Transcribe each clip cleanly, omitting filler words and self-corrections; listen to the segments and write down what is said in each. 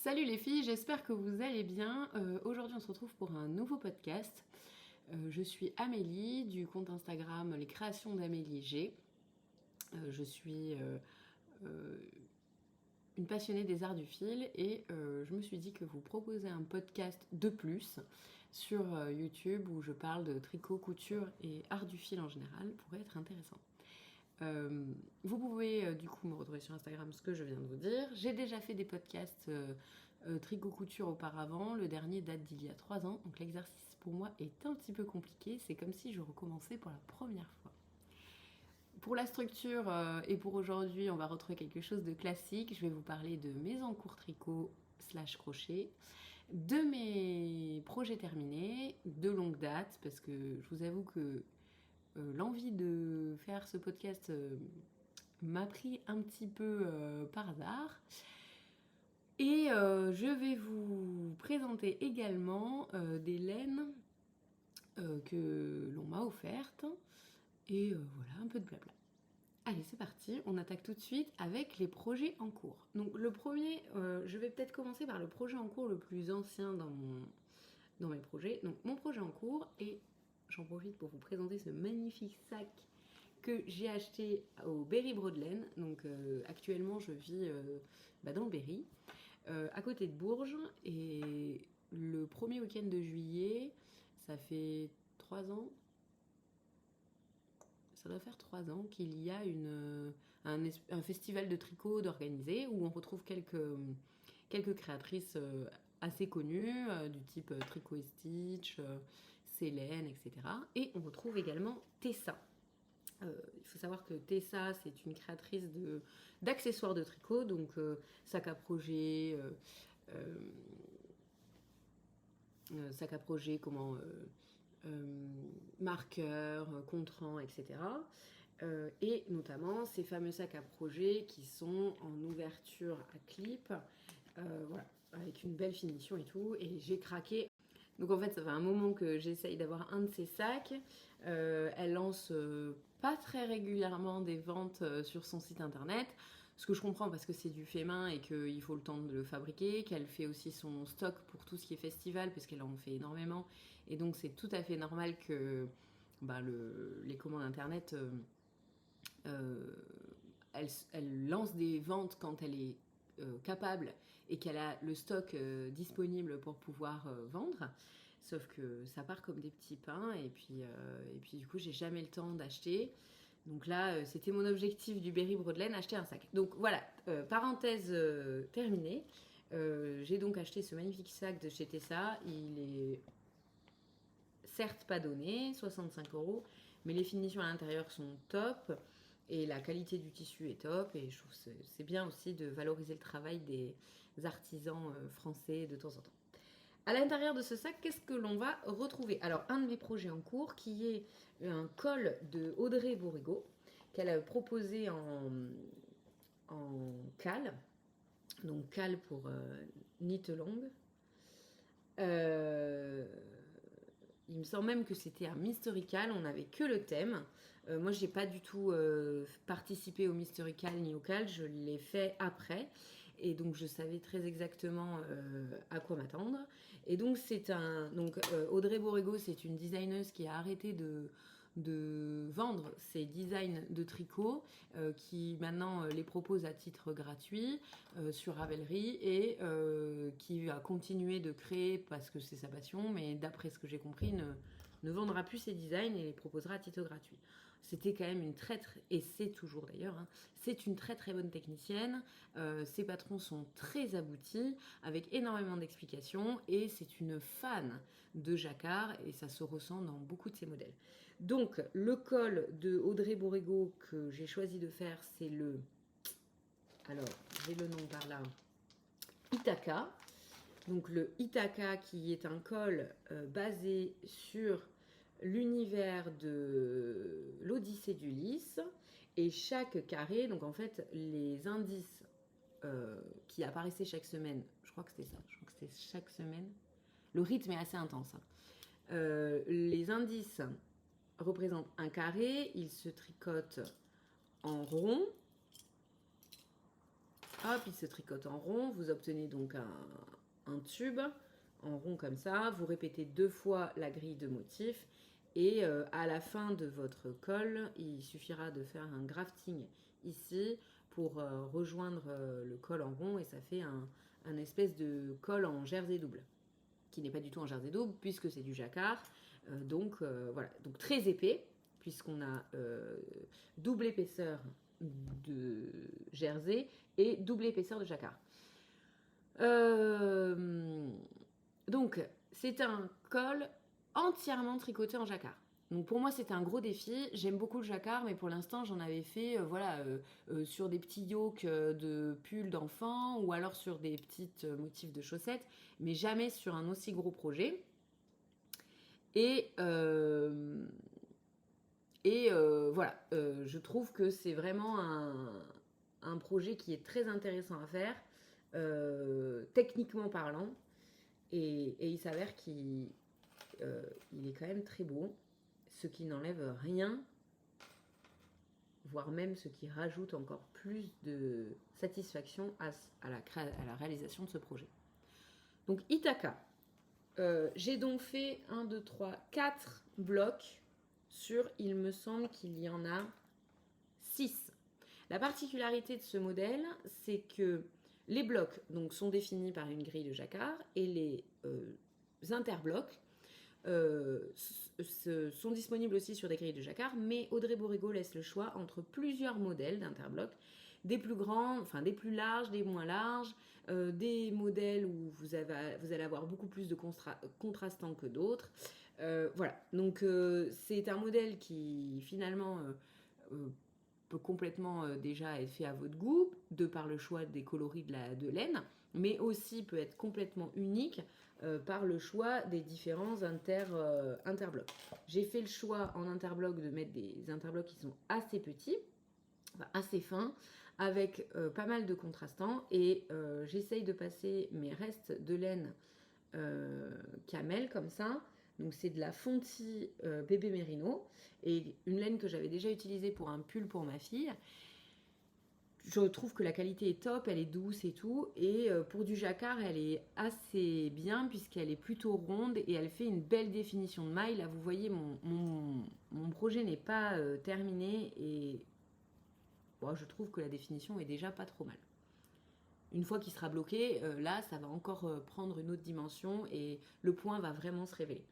Salut les filles, j'espère que vous allez bien. Aujourd'hui on se retrouve pour un nouveau podcast. Je suis Amélie du compte Instagram Les Créations d'Amélie G. Je suis une passionnée des arts du fil et je me suis dit que vous proposer un podcast de plus sur YouTube où je parle de tricot, couture et art du fil en général pourrait être intéressant. Vous pouvez du coup me retrouver sur Instagram, ce que je viens de vous dire. J'ai déjà fait des podcasts tricot couture auparavant. Le dernier date d'il y a 3 ans, donc l'exercice pour moi est un petit peu compliqué. C'est comme si je recommençais pour la première fois. Pour la structure et pour aujourd'hui, on va retrouver quelque chose de classique. Je vais vous parler de mes encours tricot / crochet, de mes projets terminés, de longue date, parce que je vous avoue que l'envie de faire ce podcast m'a pris un petit peu par hasard. Et je vais vous présenter également des laines que l'on m'a offertes. Et voilà, un peu de blabla. Allez, c'est parti, on attaque tout de suite avec les projets en cours. Donc le premier, je vais peut-être commencer par le projet en cours le plus ancien dans mes projets. Donc mon projet en cours, et j'en profite pour vous présenter ce magnifique sac que j'ai acheté au Berry Broadland. Donc actuellement je vis dans le Berry, à côté de Bourges, et le premier week-end de juillet, ça fait 3 ans, ça doit faire 3 ans qu'il y a un festival de tricot d'organiser où on retrouve quelques créatrices assez connues, du type Tricot et Stitch, Célène, etc. Et on retrouve également Tessa. Il faut savoir que Tessa, c'est une créatrice d'accessoires de tricot, donc sac à projet, marqueurs, contrans, etc. Et notamment ces fameux sacs à projet qui sont en ouverture à clip, voilà, avec une belle finition et tout. Et j'ai craqué. Donc en fait, ça fait un moment que j'essaye d'avoir un de ces sacs. Elle lance pas très régulièrement des ventes sur son site internet. Ce que je comprends parce que c'est du fait main et qu'il faut le temps de le fabriquer, qu'elle fait aussi son stock pour tout ce qui est festival, parce qu'elle en fait énormément. Et donc c'est tout à fait normal que les commandes internet, elle lance des ventes quand elle est capable et qu'elle a le stock disponible pour pouvoir vendre. Sauf que ça part comme des petits pains et puis du coup j'ai jamais le temps d'acheter. Donc là, c'était mon objectif du Berry Broadland, acheter un sac. Donc voilà, parenthèse terminée. J'ai donc acheté ce magnifique sac de chez Tessa. Il est certes pas donné, 65 €, mais les finitions à l'intérieur sont top et la qualité du tissu est top. Et je trouve que c'est bien aussi de valoriser le travail des artisans français de temps en temps. À l'intérieur de ce sac, qu'est-ce que l'on va retrouver? Alors, un de mes projets en cours qui est un col de Audrey Borrego qu'elle a proposé en cale. Donc, cale pour knit along. Il me semble même que c'était un Mysterical, on n'avait que le thème. Moi, j'ai pas du tout participé au Mysterical ni au cal, je l'ai fait après. Et donc, je savais très exactement à quoi m'attendre. Et donc, Audrey Borrego, c'est une designeuse qui a arrêté de vendre ses designs de tricot, qui maintenant les propose à titre gratuit sur Ravelry et qui a continué de créer parce que c'est sa passion, mais d'après ce que j'ai compris, ne vendra plus ses designs et les proposera à titre gratuit. C'était quand même une et c'est toujours d'ailleurs, hein, c'est une très très bonne technicienne. Ses patrons sont très aboutis, avec énormément d'explications, et c'est une fan de jacquard, et ça se ressent dans beaucoup de ses modèles. Donc, le col de Audrey Borrego que j'ai choisi de faire, c'est alors, j'ai le nom par là, Ithaca. Donc, le Ithaca qui est un col basé sur l'univers de l'Odyssée d'Ulysse. Et chaque carré, donc en fait, les indices qui apparaissaient chaque semaine, je crois que c'était ça, je crois que c'était chaque semaine. Le rythme est assez intense. Les indices représentent un carré, ils se tricotent en rond. Hop, il se tricote en rond. Vous obtenez donc un tube en rond comme ça. Vous répétez 2 fois la grille de motifs. Et à la fin de votre col, il suffira de faire un grafting ici pour rejoindre le col en rond. Et ça fait un espèce de col en jersey double, qui n'est pas du tout en jersey double puisque c'est du jacquard. Donc voilà, donc très épais puisqu'on a double épaisseur de jersey et double épaisseur de jacquard. Donc c'est un col entièrement tricoté en jacquard. Donc pour moi c'était un gros défi. J'aime beaucoup le jacquard, mais pour l'instant j'en avais fait sur des petits yokes de pulls d'enfants ou alors sur des petites motifs de chaussettes, mais jamais sur un aussi gros projet. Et voilà, je trouve que c'est vraiment un projet qui est très intéressant à faire, techniquement parlant, et il s'avère qu'il est quand même très beau, ce qui n'enlève rien, voire même ce qui rajoute encore plus de satisfaction à la réalisation de ce projet. Donc Ithaka, j'ai donc fait 1, 2, 3, 4 blocs sur, il me semble qu'il y en a 6. La particularité de ce modèle, c'est que les blocs donc, sont définis par une grille de jacquard et les interblocs sont disponibles aussi sur des grilles de jacquard, mais Audrey Borrego laisse le choix entre plusieurs modèles d'interblocs, des plus grands, enfin des plus larges, des moins larges, des modèles où vous allez avoir beaucoup plus de contrastants que d'autres. Voilà, donc c'est un modèle qui finalement peut complètement déjà être fait à votre goût, de par le choix des coloris de laine, mais aussi peut être complètement unique par le choix des différents interblocs. J'ai fait le choix en interbloc de mettre des interblocs qui sont assez petits, enfin assez fins, avec pas mal de contrastants, et j'essaye de passer mes restes de laine camel comme ça. Donc c'est de la Fonti bébé mérino, et une laine que j'avais déjà utilisée pour un pull pour ma fille. Je trouve que la qualité est top, elle est douce et tout, et pour du jacquard elle est assez bien puisqu'elle est plutôt ronde et elle fait une belle définition de maille. Là vous voyez mon projet n'est pas terminé, et bon, je trouve que la définition est déjà pas trop mal. Une fois qu'il sera bloqué, là ça va encore prendre une autre dimension et le point va vraiment se révéler.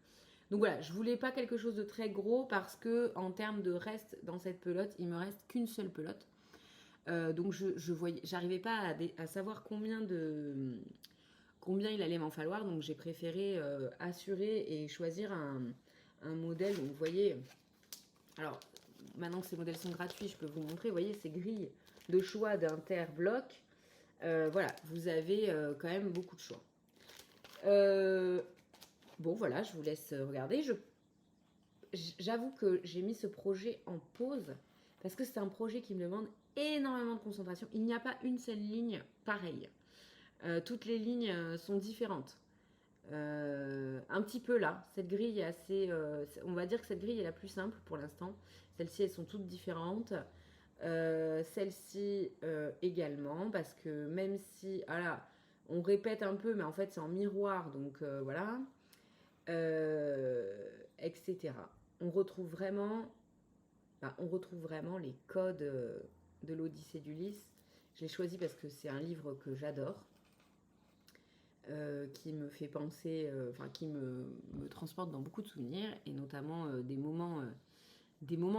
Donc voilà, je voulais pas quelque chose de très gros parce que en termes de reste dans cette pelote, il me reste qu'une seule pelote. Donc j'arrivais pas à savoir combien il allait m'en falloir, donc j'ai préféré assurer et choisir un modèle. Donc vous voyez, alors maintenant que ces modèles sont gratuits, je peux vous montrer, vous voyez ces grilles de choix d'interblocs. Voilà, vous avez quand même beaucoup de choix. Bon voilà, je vous laisse regarder. J'avoue que j'ai mis ce projet en pause parce que c'est un projet qui me demande énormément de concentration. Il n'y a pas une seule ligne pareille. Toutes les lignes sont différentes. Un petit peu là, cette grille est assez... on va dire que cette grille est la plus simple pour l'instant. Celles-ci, elles sont toutes différentes. Celle-ci également, parce que même si... Voilà, on répète un peu, mais en fait c'est en miroir, donc voilà. Etc. On retrouve vraiment les codes de l'Odyssée d'Ulysse. Je l'ai choisi parce que c'est un livre que j'adore, qui me fait penser, qui me transporte dans beaucoup de souvenirs, et notamment des moments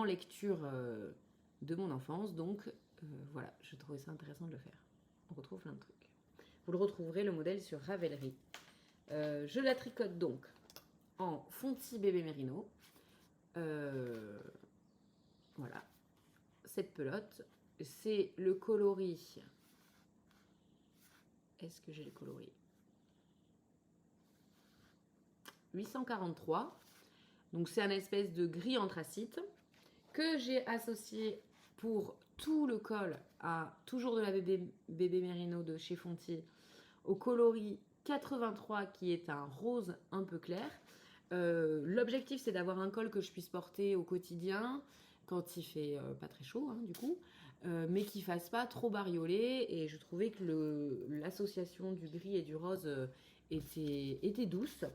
lecture de mon enfance. Donc voilà, je trouvais ça intéressant de le faire. On retrouve plein de trucs. Vous le retrouverez, le modèle, sur Ravelry. Je la tricote donc en Fonti bébé mérino. Voilà, cette pelote, c'est le coloris. Est-ce que j'ai le coloris 843. Donc c'est un espèce de gris anthracite que j'ai associé pour tout le col à toujours de la bébé mérino de chez Fonti, au coloris 83 qui est un rose un peu clair. L'objectif c'est d'avoir un col que je puisse porter au quotidien quand il fait pas très chaud, hein, du coup, mais qui fasse pas trop bariolé. Et je trouvais que l'association du gris et du rose était douce.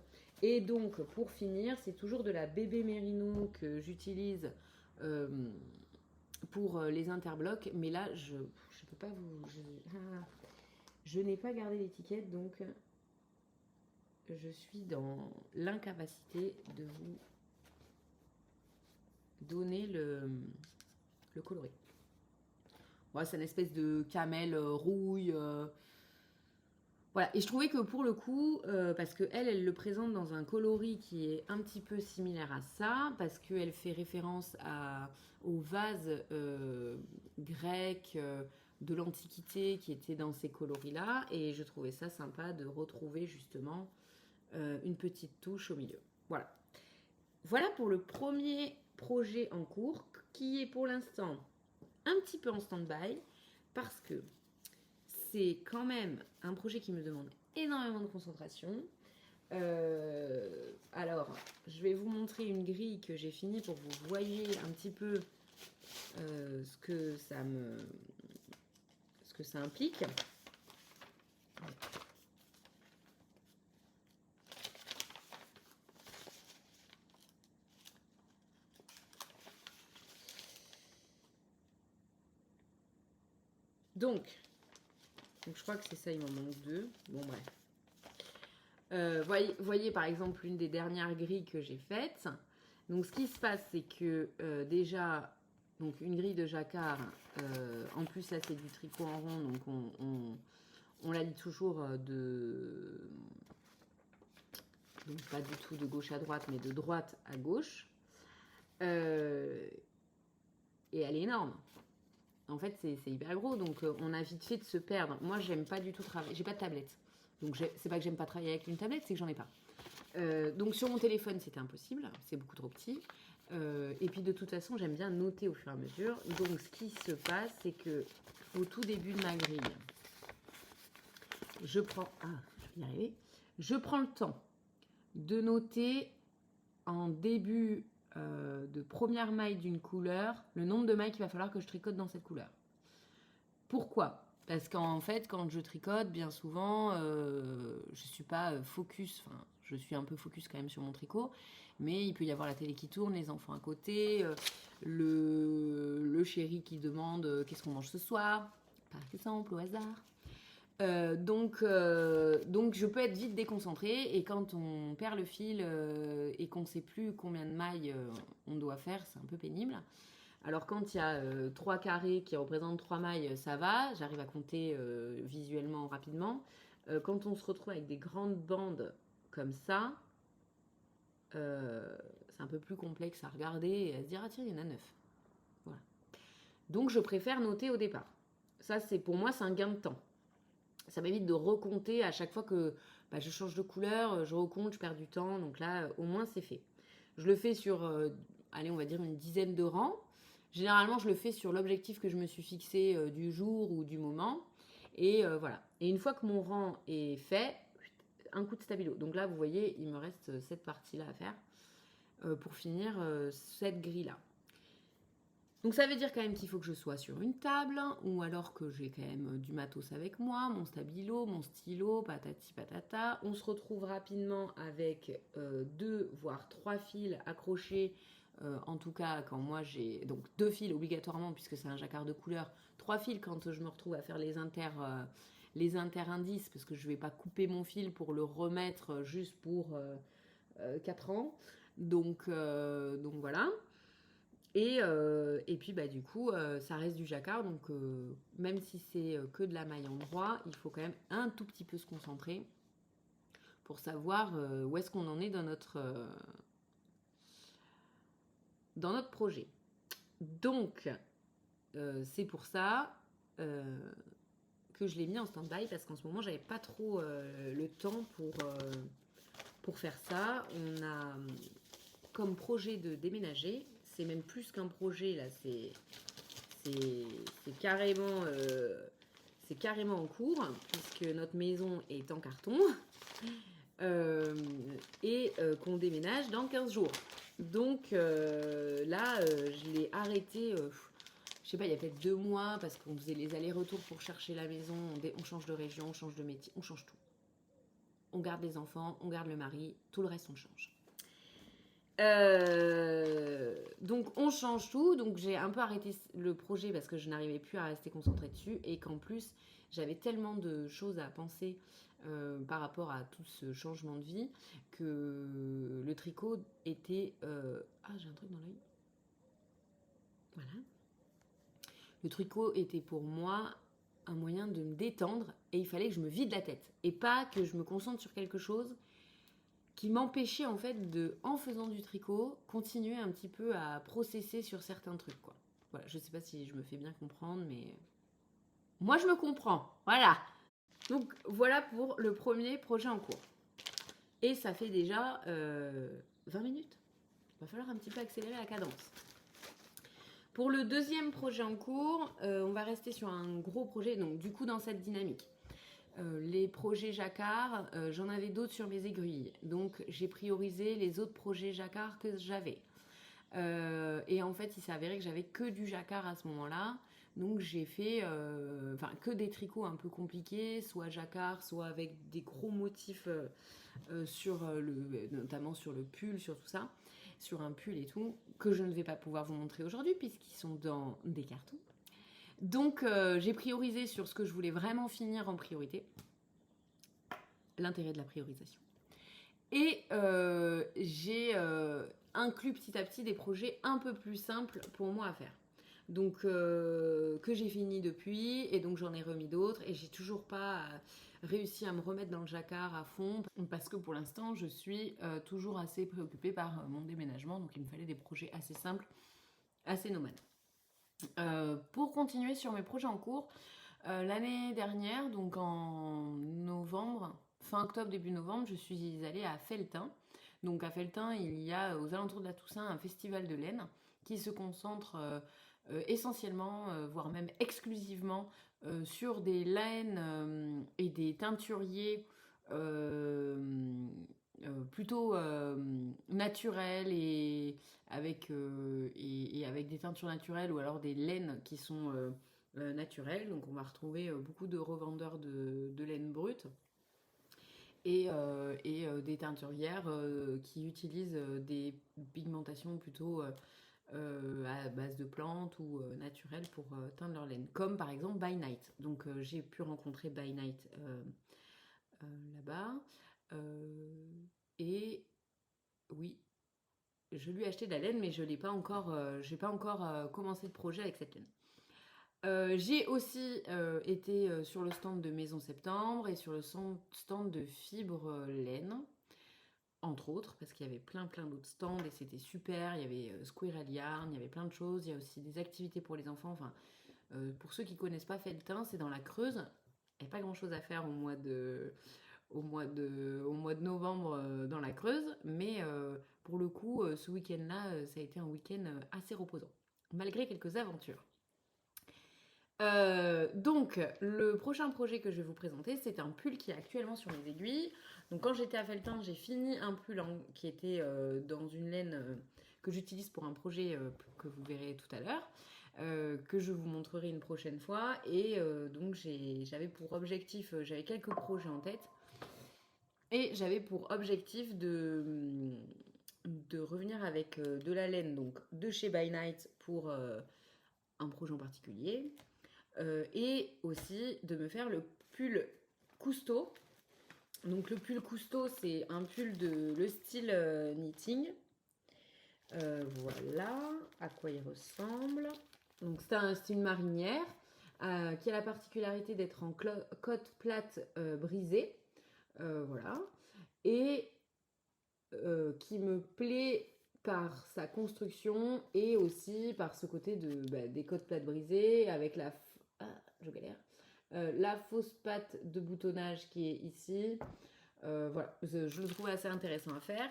Et donc, pour finir, c'est toujours de la bébé Mérino que j'utilise pour les interblocs. Mais là, je peux pas vous... Je n'ai pas gardé l'étiquette, donc je suis dans l'incapacité de vous donner le coloris. Ouais, c'est une espèce de camel rouille. Voilà, et je trouvais que pour le coup, parce qu'elle le présente dans un coloris qui est un petit peu similaire à ça, parce qu'elle fait référence au vase grec de l'Antiquité qui était dans ces coloris-là, et je trouvais ça sympa de retrouver justement une petite touche au milieu. Voilà. Voilà pour le premier projet en cours, qui est pour l'instant un petit peu en stand-by, parce que c'est quand même un projet qui me demande énormément de concentration. Alors, je vais vous montrer une grille que j'ai finie pour que vous voyez un petit peu ce que ça implique. Donc je crois que c'est ça, il m'en manque 2. Bon, bref. Voyez par exemple une des dernières grilles que j'ai faites. Donc ce qui se passe, c'est que déjà, donc une grille de jacquard, en plus là c'est du tricot en rond, donc on la lit toujours donc pas du tout de gauche à droite, mais de droite à gauche. Et elle est énorme. En fait, c'est hyper gros, donc on a vite fait de se perdre. Moi, j'aime pas du tout travailler. J'ai pas de tablette. Donc, c'est pas que j'aime pas travailler avec une tablette, c'est que j'en ai pas. Donc, sur mon téléphone, c'était impossible. C'est beaucoup trop petit. Et puis, de toute façon, j'aime bien noter au fur et à mesure. Donc, ce qui se passe, c'est que au tout début de ma grille, je prends... Ah, je vais y arriver. Je prends le temps de noter en début de première maille d'une couleur, le nombre de mailles qu'il va falloir que je tricote dans cette couleur. Pourquoi ? Parce qu'en fait, quand je tricote, bien souvent, je suis pas focus, enfin, je suis un peu focus quand même sur mon tricot, mais il peut y avoir la télé qui tourne, les enfants à côté, le chéri qui demande qu'est-ce qu'on mange ce soir, par exemple, au hasard. Donc je peux être vite déconcentrée, et quand on perd le fil et qu'on ne sait plus combien de mailles on doit faire, c'est un peu pénible. Alors quand il y a 3 carrés qui représentent 3 mailles, ça va, j'arrive à compter visuellement rapidement. Quand on se retrouve avec des grandes bandes comme ça, c'est un peu plus complexe à regarder et à se dire ah tiens, il y en a 9. Voilà. Donc je préfère noter au départ. Ça, c'est pour moi, c'est un gain de temps. Ça m'évite de recompter à chaque fois que je change de couleur, je recompte, je perds du temps. Donc là, au moins, c'est fait. Je le fais sur, allez, on va dire une dizaine de rangs. Généralement, je le fais sur l'objectif que je me suis fixé du jour ou du moment. Et voilà. Et une fois que mon rang est fait, un coup de stabilo. Donc là, vous voyez, il me reste cette partie-là à faire pour finir cette grille-là. Donc ça veut dire quand même qu'il faut que je sois sur une table, ou alors que j'ai quand même du matos avec moi, mon stabilo, mon stylo, patati patata. On se retrouve rapidement avec 2 voire 3 fils accrochés, en tout cas quand moi j'ai... Donc 2 fils obligatoirement puisque c'est un jacquard de couleur, 3 fils quand je me retrouve à faire les inter-indices, parce que je ne vais pas couper mon fil pour le remettre juste pour 4 ans. Donc voilà. Et puis du coup ça reste du jacquard, donc même si c'est que de la maille en droit, il faut quand même un tout petit peu se concentrer pour savoir où est-ce qu'on en est dans notre projet. Donc c'est pour ça que je l'ai mis en stand-by, parce qu'en ce moment j'avais pas trop le temps pour faire ça. On a comme projet de déménager. C'est même plus qu'un projet, là, c'est carrément en cours, puisque notre maison est en carton et qu'on déménage dans 15 jours. Donc là, je l'ai arrêté, je sais pas, il y a peut-être 2 mois, parce qu'on faisait les allers-retours pour chercher la maison, on change de région, on change de métier, on change tout. On garde les enfants, on garde le mari, tout le reste on change. Donc on change tout, donc j'ai un peu arrêté le projet parce que je n'arrivais plus à rester concentrée dessus et qu'en plus j'avais tellement de choses à penser par rapport à tout ce changement de vie que le tricot était... Ah, j'ai un truc dans l'œil. Voilà. Le tricot était pour moi un moyen de me détendre et il fallait que je me vide la tête et pas que je me concentre sur quelque chose qui m'empêchait en fait de, en faisant du tricot, continuer un petit peu à processer sur certains trucs quoi. Voilà, je sais pas si je me fais bien comprendre, mais moi je me comprends. Voilà. Donc voilà pour le premier projet en cours. Et ça fait déjà 20 minutes. Il va falloir un petit peu accélérer la cadence. Pour le deuxième projet en cours, on va rester sur un gros projet, donc du coup dans cette dynamique. Les projets jacquard, j'en avais d'autres sur mes aiguilles. Donc j'ai priorisé les autres projets jacquard que j'avais. Et en fait, il s'est avéré que j'avais que du jacquard à ce moment-là. Donc j'ai fait que des tricots un peu compliqués, soit jacquard, soit avec des gros motifs notamment sur le pull, sur tout ça, sur un pull et tout, que je ne vais pas pouvoir vous montrer aujourd'hui puisqu'ils sont dans des cartons. Donc j'ai priorisé sur ce que je voulais vraiment finir en priorité. L'intérêt de la priorisation. Et j'ai inclus petit à petit des projets un peu plus simples pour moi à faire. Donc que j'ai fini depuis et donc j'en ai remis d'autres et j'ai toujours pas réussi à me remettre dans le jacquard à fond parce que pour l'instant je suis toujours assez préoccupée par mon déménagement, donc il me fallait des projets assez simples, assez nomades. Pour continuer sur mes projets en cours, l'année dernière, donc en novembre, fin octobre, début novembre, je suis allée à Felletin. Donc à Felletin, il y a aux alentours de la Toussaint un festival de laine qui se concentre essentiellement, voire même exclusivement, sur des laines et des teinturiers plutôt naturels et avec des teintures naturelles ou alors des laines qui sont naturelles. Donc on va retrouver beaucoup de revendeurs de laine brute et des teinturières qui utilisent des pigmentations plutôt à base de plantes ou naturelles pour teindre leur laine, comme par exemple By Night. Donc j'ai pu rencontrer By Night là-bas. Et oui, je lui ai acheté de la laine, mais je n'ai pas encore, commencé de projet avec cette laine. J'ai aussi été sur le stand de Maison Septembre et sur le stand de Fibre Laine, entre autres, parce qu'il y avait plein d'autres stands et c'était super. Il y avait Squirrel Yarn, il y avait plein de choses. Il y a aussi des activités pour les enfants. Enfin, pour ceux qui ne connaissent pas Felletin, c'est dans la Creuse. Il n'y a pas grand chose à faire au mois de novembre dans la Creuse, mais pour le coup, ce week-end-là, ça a été un week-end assez reposant, malgré quelques aventures. Donc, le prochain projet que je vais vous présenter, c'est un pull qui est actuellement sur mes aiguilles. Donc, quand j'étais à Felletin, j'ai fini un pull qui était dans une laine que j'utilise pour un projet que vous verrez tout à l'heure, que je vous montrerai une prochaine fois. Et donc, j'avais pour objectif, j'avais quelques projets en tête. Et j'avais pour objectif de revenir avec de la laine donc de chez By Night pour un projet en particulier. Et aussi de me faire le pull Cousteau. Donc le pull Cousteau, c'est un pull de le style knitting. Voilà à quoi il ressemble. Donc c'est un style marinière qui a la particularité d'être en cotte plate brisée. Voilà. Et qui me plaît par sa construction et aussi par ce côté des côtes plates brisées avec la fausse patte de boutonnage qui est ici. Voilà, je le trouve assez intéressant à faire.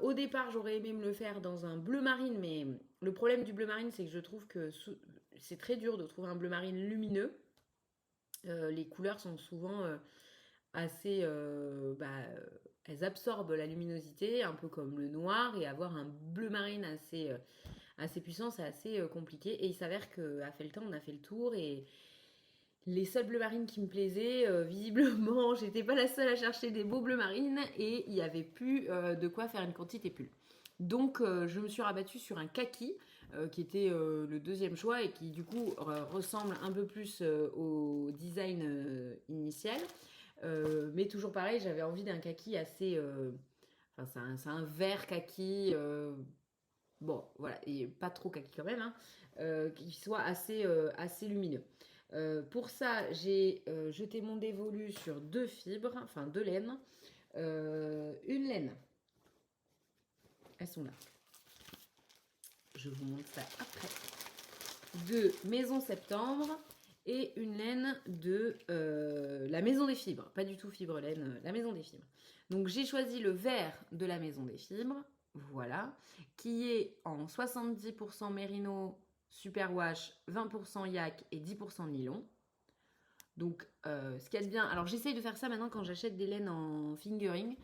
Au départ, j'aurais aimé me le faire dans un bleu marine, mais le problème du bleu marine, c'est que je trouve que c'est très dur de trouver un bleu marine lumineux. Les couleurs sont souvent assez... elles absorbent la luminosité, un peu comme le noir, et avoir un bleu marine assez puissant, c'est assez compliqué. Et il s'avère qu'à Felletin, on a fait le tour et les seuls bleus marines qui me plaisaient, visiblement, j'étais pas la seule à chercher des beaux bleus marines et il n'y avait plus de quoi faire une quantité pull. Donc je me suis rabattue sur un kaki qui était le deuxième choix et qui du coup ressemble un peu plus au design initial. Mais toujours pareil, j'avais envie d'un kaki assez... Enfin, c'est un vert kaki. Bon, voilà, et pas trop kaki quand même, hein, qui soit assez lumineux. Pour ça, j'ai jeté mon dévolu sur deux fibres, enfin deux laines. Une laine, elles sont là. Je vous montre ça après. De Maison Septembre et une laine de la Maison des Fibres. Pas du tout fibre laine, la Maison des Fibres. Donc j'ai choisi le vert de la Maison des Fibres, voilà, qui est en 70% mérino, superwash, 20% yak et 10% nylon. Donc ce qu'il y a de bien, alors j'essaye de faire ça maintenant quand j'achète des laines en fingering.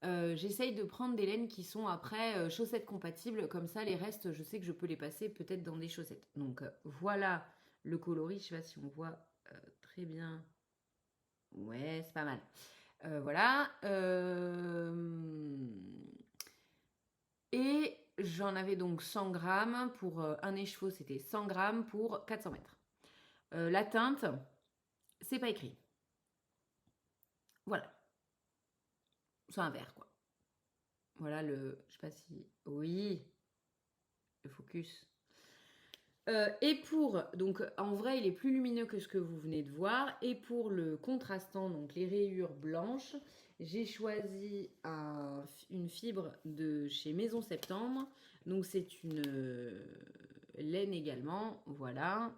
J'essaye de prendre des laines qui sont après chaussettes compatibles, comme ça les restes je sais que je peux les passer peut-être dans des chaussettes. Donc voilà le coloris, je sais pas si on voit très bien. Ouais, c'est pas mal. Voilà. Et j'en avais donc 100 grammes pour un écheveau, c'était 100 grammes pour 400 mètres. La teinte, c'est pas écrit. Voilà. C'est un vert quoi. Voilà le. Je sais pas si. Oui, le focus. Et pour, donc en vrai il est plus lumineux que ce que vous venez de voir, et pour le contrastant, donc les rayures blanches, j'ai choisi une fibre de chez Maison Septembre, donc c'est une laine également, voilà,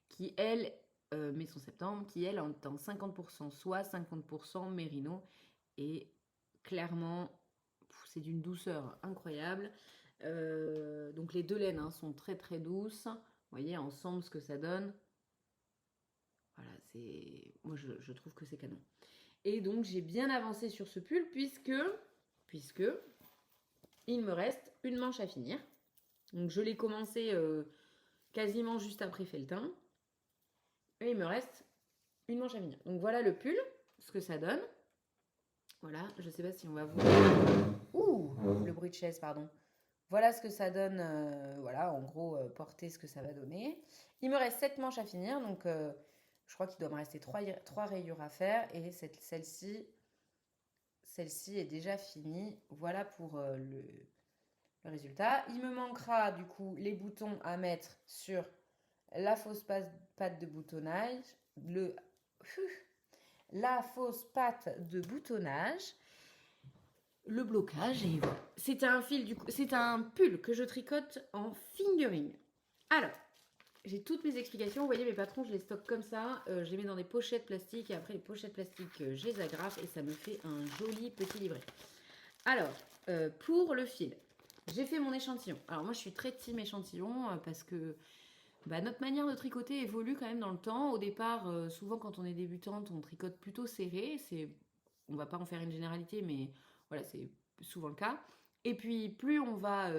qui elle, Maison Septembre, qui elle en 50% soie, 50% mérino, et clairement c'est d'une douceur incroyable. Donc les deux laines hein, sont très très douces. Vous voyez ensemble ce que ça donne. Voilà, c'est moi je trouve que c'est canon. Et donc j'ai bien avancé sur ce pull puisque il me reste une manche à finir. Donc je l'ai commencé quasiment juste après Felletin. Et il me reste une manche à finir. Donc voilà le pull, ce que ça donne. Voilà, je sais pas si on va voir. Ouh, le bruit de chaise, pardon. Voilà ce que ça donne, voilà, en gros, porter ce que ça va donner. Il me reste 7 manches à finir, donc je crois qu'il doit me rester 3 rayures à faire. Et celle-ci est déjà finie. Voilà pour le résultat. Il me manquera du coup les boutons à mettre sur la fausse patte de boutonnage, la fausse patte de boutonnage, le blocage et voilà. C'est un fil du coup, c'est un pull que je tricote en fingering. Alors, j'ai toutes mes explications. Vous voyez mes patrons, je les stocke comme ça. Je les mets dans des pochettes plastiques et après les pochettes plastiques, je les agrafe et ça me fait un joli petit livret. Alors, pour le fil, j'ai fait mon échantillon. Alors moi, je suis très team échantillon parce que notre manière de tricoter évolue quand même dans le temps. Au départ, souvent quand on est débutante, on tricote plutôt serré. On va pas en faire une généralité, mais voilà, c'est souvent le cas. Et puis, plus on va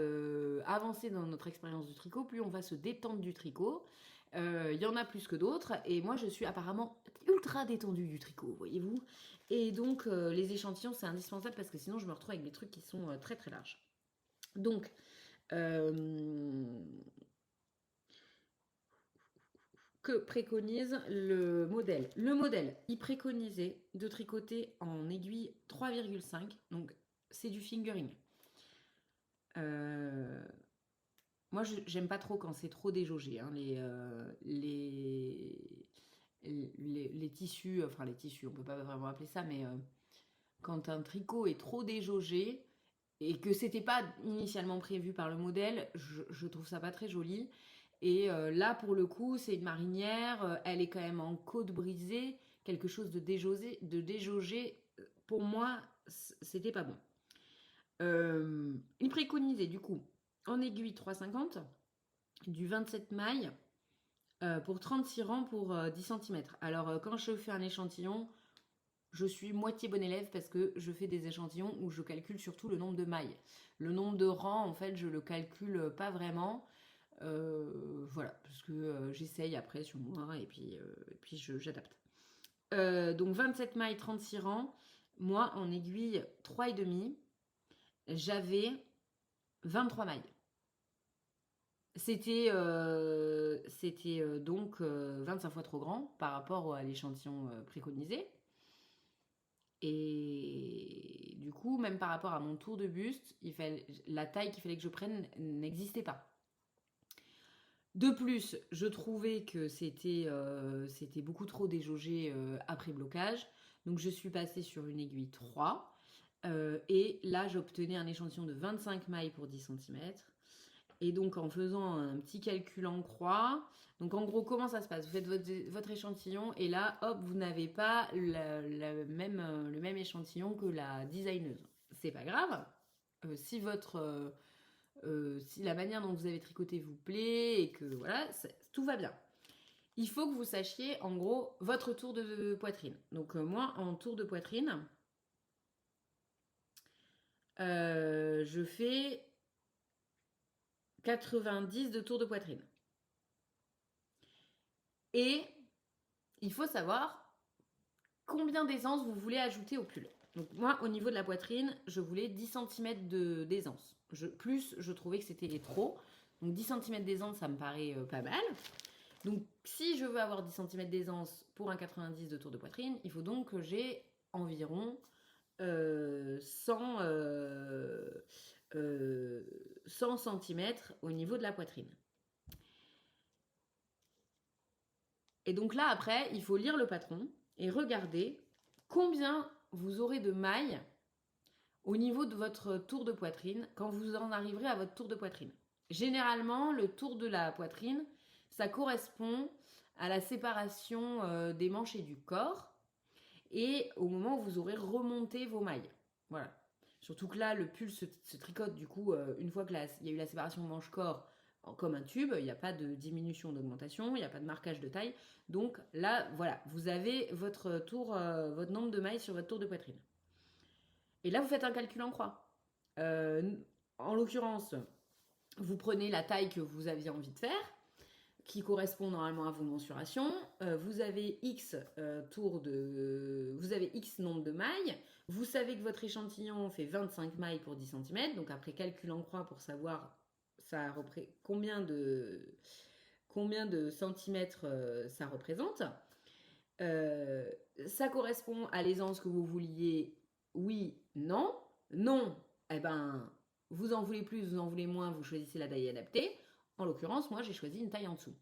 avancer dans notre expérience du tricot, plus on va se détendre du tricot. Il y en a plus que d'autres. Et moi, je suis apparemment ultra détendue du tricot, voyez-vous. Et donc, les échantillons, c'est indispensable parce que sinon, je me retrouve avec des trucs qui sont très très larges. Donc, que préconise le modèle. Le modèle, il préconisait de tricoter en aiguille 3,5, donc c'est du fingering. Moi, j'aime pas trop quand c'est trop déjaugé. Hein, les tissus, enfin les tissus, on peut pas vraiment appeler ça, mais quand un tricot est trop déjaugé et que c'était pas initialement prévu par le modèle, je trouve ça pas très joli. Et là, pour le coup, c'est une marinière, elle est quand même en côte brisée, quelque chose de déjaugé. Pour moi, c'était pas bon. Il préconisait du coup en aiguille 3,50, du 27 mailles pour 36 rangs pour 10 cm. Alors, quand je fais un échantillon, je suis moitié bon élève parce que je fais des échantillons où je calcule surtout le nombre de mailles. Le nombre de rangs, en fait, je le calcule pas vraiment. Voilà, parce que j'essaye après sur moi et puis j'adapte. Donc 27 mailles, 36 rangs. Moi, en aiguille 3,5, j'avais 23 mailles. C'était donc 25 fois trop grand par rapport à l'échantillon préconisé. Et du coup, même par rapport à mon tour de buste, la taille qu'il fallait que je prenne n'existait pas. De plus, je trouvais que c'était beaucoup trop déjaugé après blocage. Donc je suis passée sur une aiguille 3. Et là, j'obtenais un échantillon de 25 mailles pour 10 cm. Et donc en faisant un petit calcul en croix, donc en gros comment ça se passe? Vous faites votre échantillon et là, hop, vous n'avez pas le même échantillon que la designeuse. C'est pas grave. Si la manière dont vous avez tricoté vous plaît et que voilà, tout va bien. Il faut que vous sachiez en gros votre tour de poitrine. Donc moi en tour de poitrine, je fais 90 de tour de poitrine. Et il faut savoir combien d'aisance vous voulez ajouter au pull. Donc moi, au niveau de la poitrine, je voulais 10 cm d'aisance. Plus, je trouvais que c'était trop. Donc 10 cm d'aisance, ça me paraît pas mal. Donc si je veux avoir 10 cm d'aisance pour un 90 de tour de poitrine, il faut donc que j'ai environ 100 cm au niveau de la poitrine. Et donc là, après, il faut lire le patron et regarder combien vous aurez de mailles au niveau de votre tour de poitrine quand vous en arriverez à votre tour de poitrine. Généralement, le tour de la poitrine, ça correspond à la séparation des manches et du corps et au moment où vous aurez remonté vos mailles. Voilà. Surtout que là, le pull se tricote du coup une fois qu'il y a eu la séparation manche-corps comme un tube, il n'y a pas de diminution d'augmentation, il n'y a pas de marquage de taille. Donc là, voilà, vous avez votre tour, votre nombre de mailles sur votre tour de poitrine. Et là, vous faites un calcul en croix. En l'occurrence, vous prenez la taille que vous aviez envie de faire, qui correspond normalement à vos mensurations. Vous avez X vous avez X nombre de mailles. Vous savez que votre échantillon fait 25 mailles pour 10 cm. Donc après calcul en croix pour savoir combien de centimètres ça représente. Ça correspond à l'aisance que vous vouliez. Oui, non. Non, eh ben, vous en voulez plus, vous en voulez moins, vous choisissez la taille adaptée. En l'occurrence, moi, j'ai choisi une taille en dessous.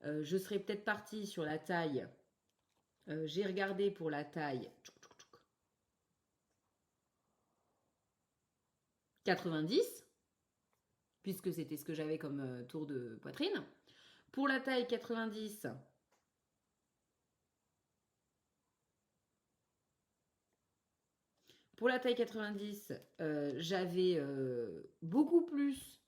Je serais peut-être partie sur la taille. J'ai regardé pour la taille 90, puisque c'était ce que j'avais comme tour de poitrine. Pour la taille 90, j'avais beaucoup plus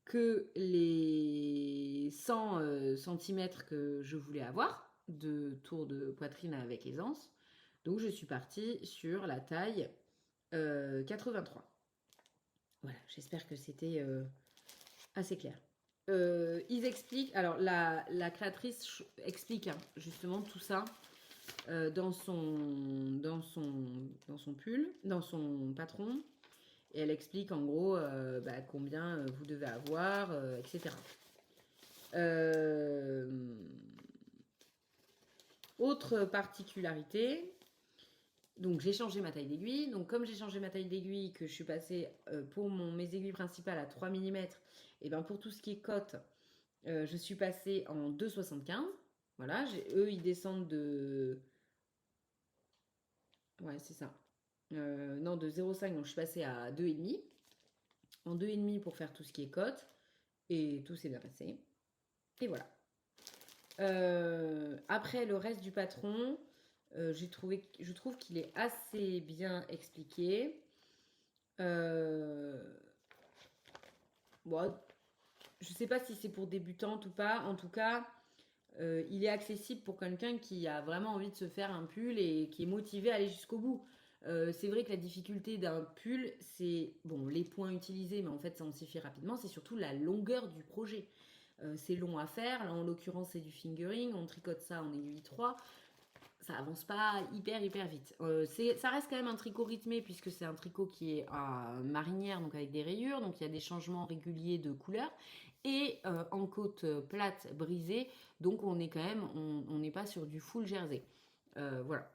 que les 100 cm que je voulais avoir de tour de poitrine avec aisance. Donc je suis partie sur la taille 83. Voilà, j'espère que c'était assez clair. Ils expliquent, alors la créatrice explique justement tout ça dans son pull, dans son patron. Et elle explique en gros combien vous devez avoir, etc. Autre particularité, donc j'ai changé ma taille d'aiguille. Donc comme j'ai changé ma taille d'aiguille, que je suis passée pour mes aiguilles principales à 3 mm, et ben pour tout ce qui est cote, je suis passée en 2,75. Voilà, eux ils descendent de... Ouais, c'est ça. Non, de 0,5, donc je suis passée à 2,5. En 2,5 pour faire tout ce qui est cote. Et tout s'est bien passé. Et voilà. Après, le reste du patron, je trouve qu'il est assez bien expliqué. Bon, je sais pas si c'est pour débutantes ou pas. En tout cas, il est accessible pour quelqu'un qui a vraiment envie de se faire un pull et qui est motivé à aller jusqu'au bout. C'est vrai que la difficulté d'un pull, c'est bon, les points utilisés, mais en fait ça en suffit rapidement, c'est surtout la longueur du projet. C'est long à faire, là en l'occurrence c'est du fingering, on tricote ça en aiguille 3, ça avance pas hyper vite. Ça reste quand même un tricot rythmé puisque c'est un tricot qui est à marinière, donc avec des rayures, donc il y a des changements réguliers de couleur, et en côte plate brisée, donc on est quand même, on n'est pas sur du full jersey. Voilà.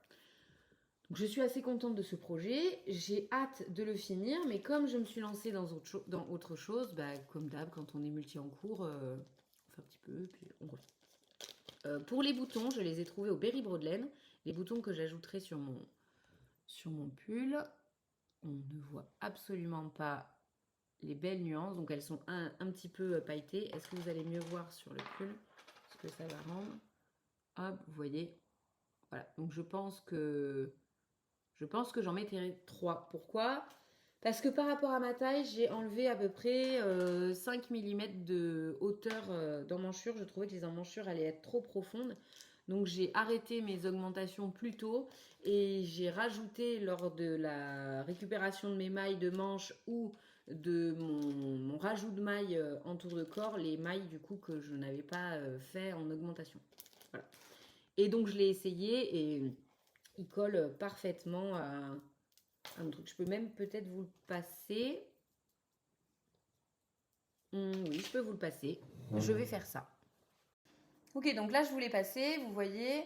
Donc je suis assez contente de ce projet, j'ai hâte de le finir, mais comme je me suis lancée dans autre chose, bah, comme d'hab, quand on est multi en cours, on fait un petit peu, puis on revient. Pour les boutons, je les ai trouvés au Berry Broadlen, les boutons que j'ajouterai sur mon pull. On ne voit absolument pas les belles nuances, donc elles sont un petit peu pailletées. Est-ce que vous allez mieux voir sur le pull ce que ça va rendre? Hop, vous voyez. Voilà, donc je pense que j'en mettrai 3. Pourquoi? Parce que par rapport à ma taille, j'ai enlevé à peu près 5 mm de hauteur d'emmanchure. Je trouvais que les emmanchures allaient être trop profondes. Donc j'ai arrêté mes augmentations plus tôt et j'ai rajouté lors de la récupération de mes mailles de manche ou de mon rajout de mailles en tour de corps, les mailles du coup que je n'avais pas fait en augmentation. Voilà. Et donc je l'ai essayé et il colle parfaitement à un truc. Je peux même peut-être vous le passer. Oui, je peux vous le passer. Je vais faire ça. Ok, donc là je vous l'ai passé, vous voyez,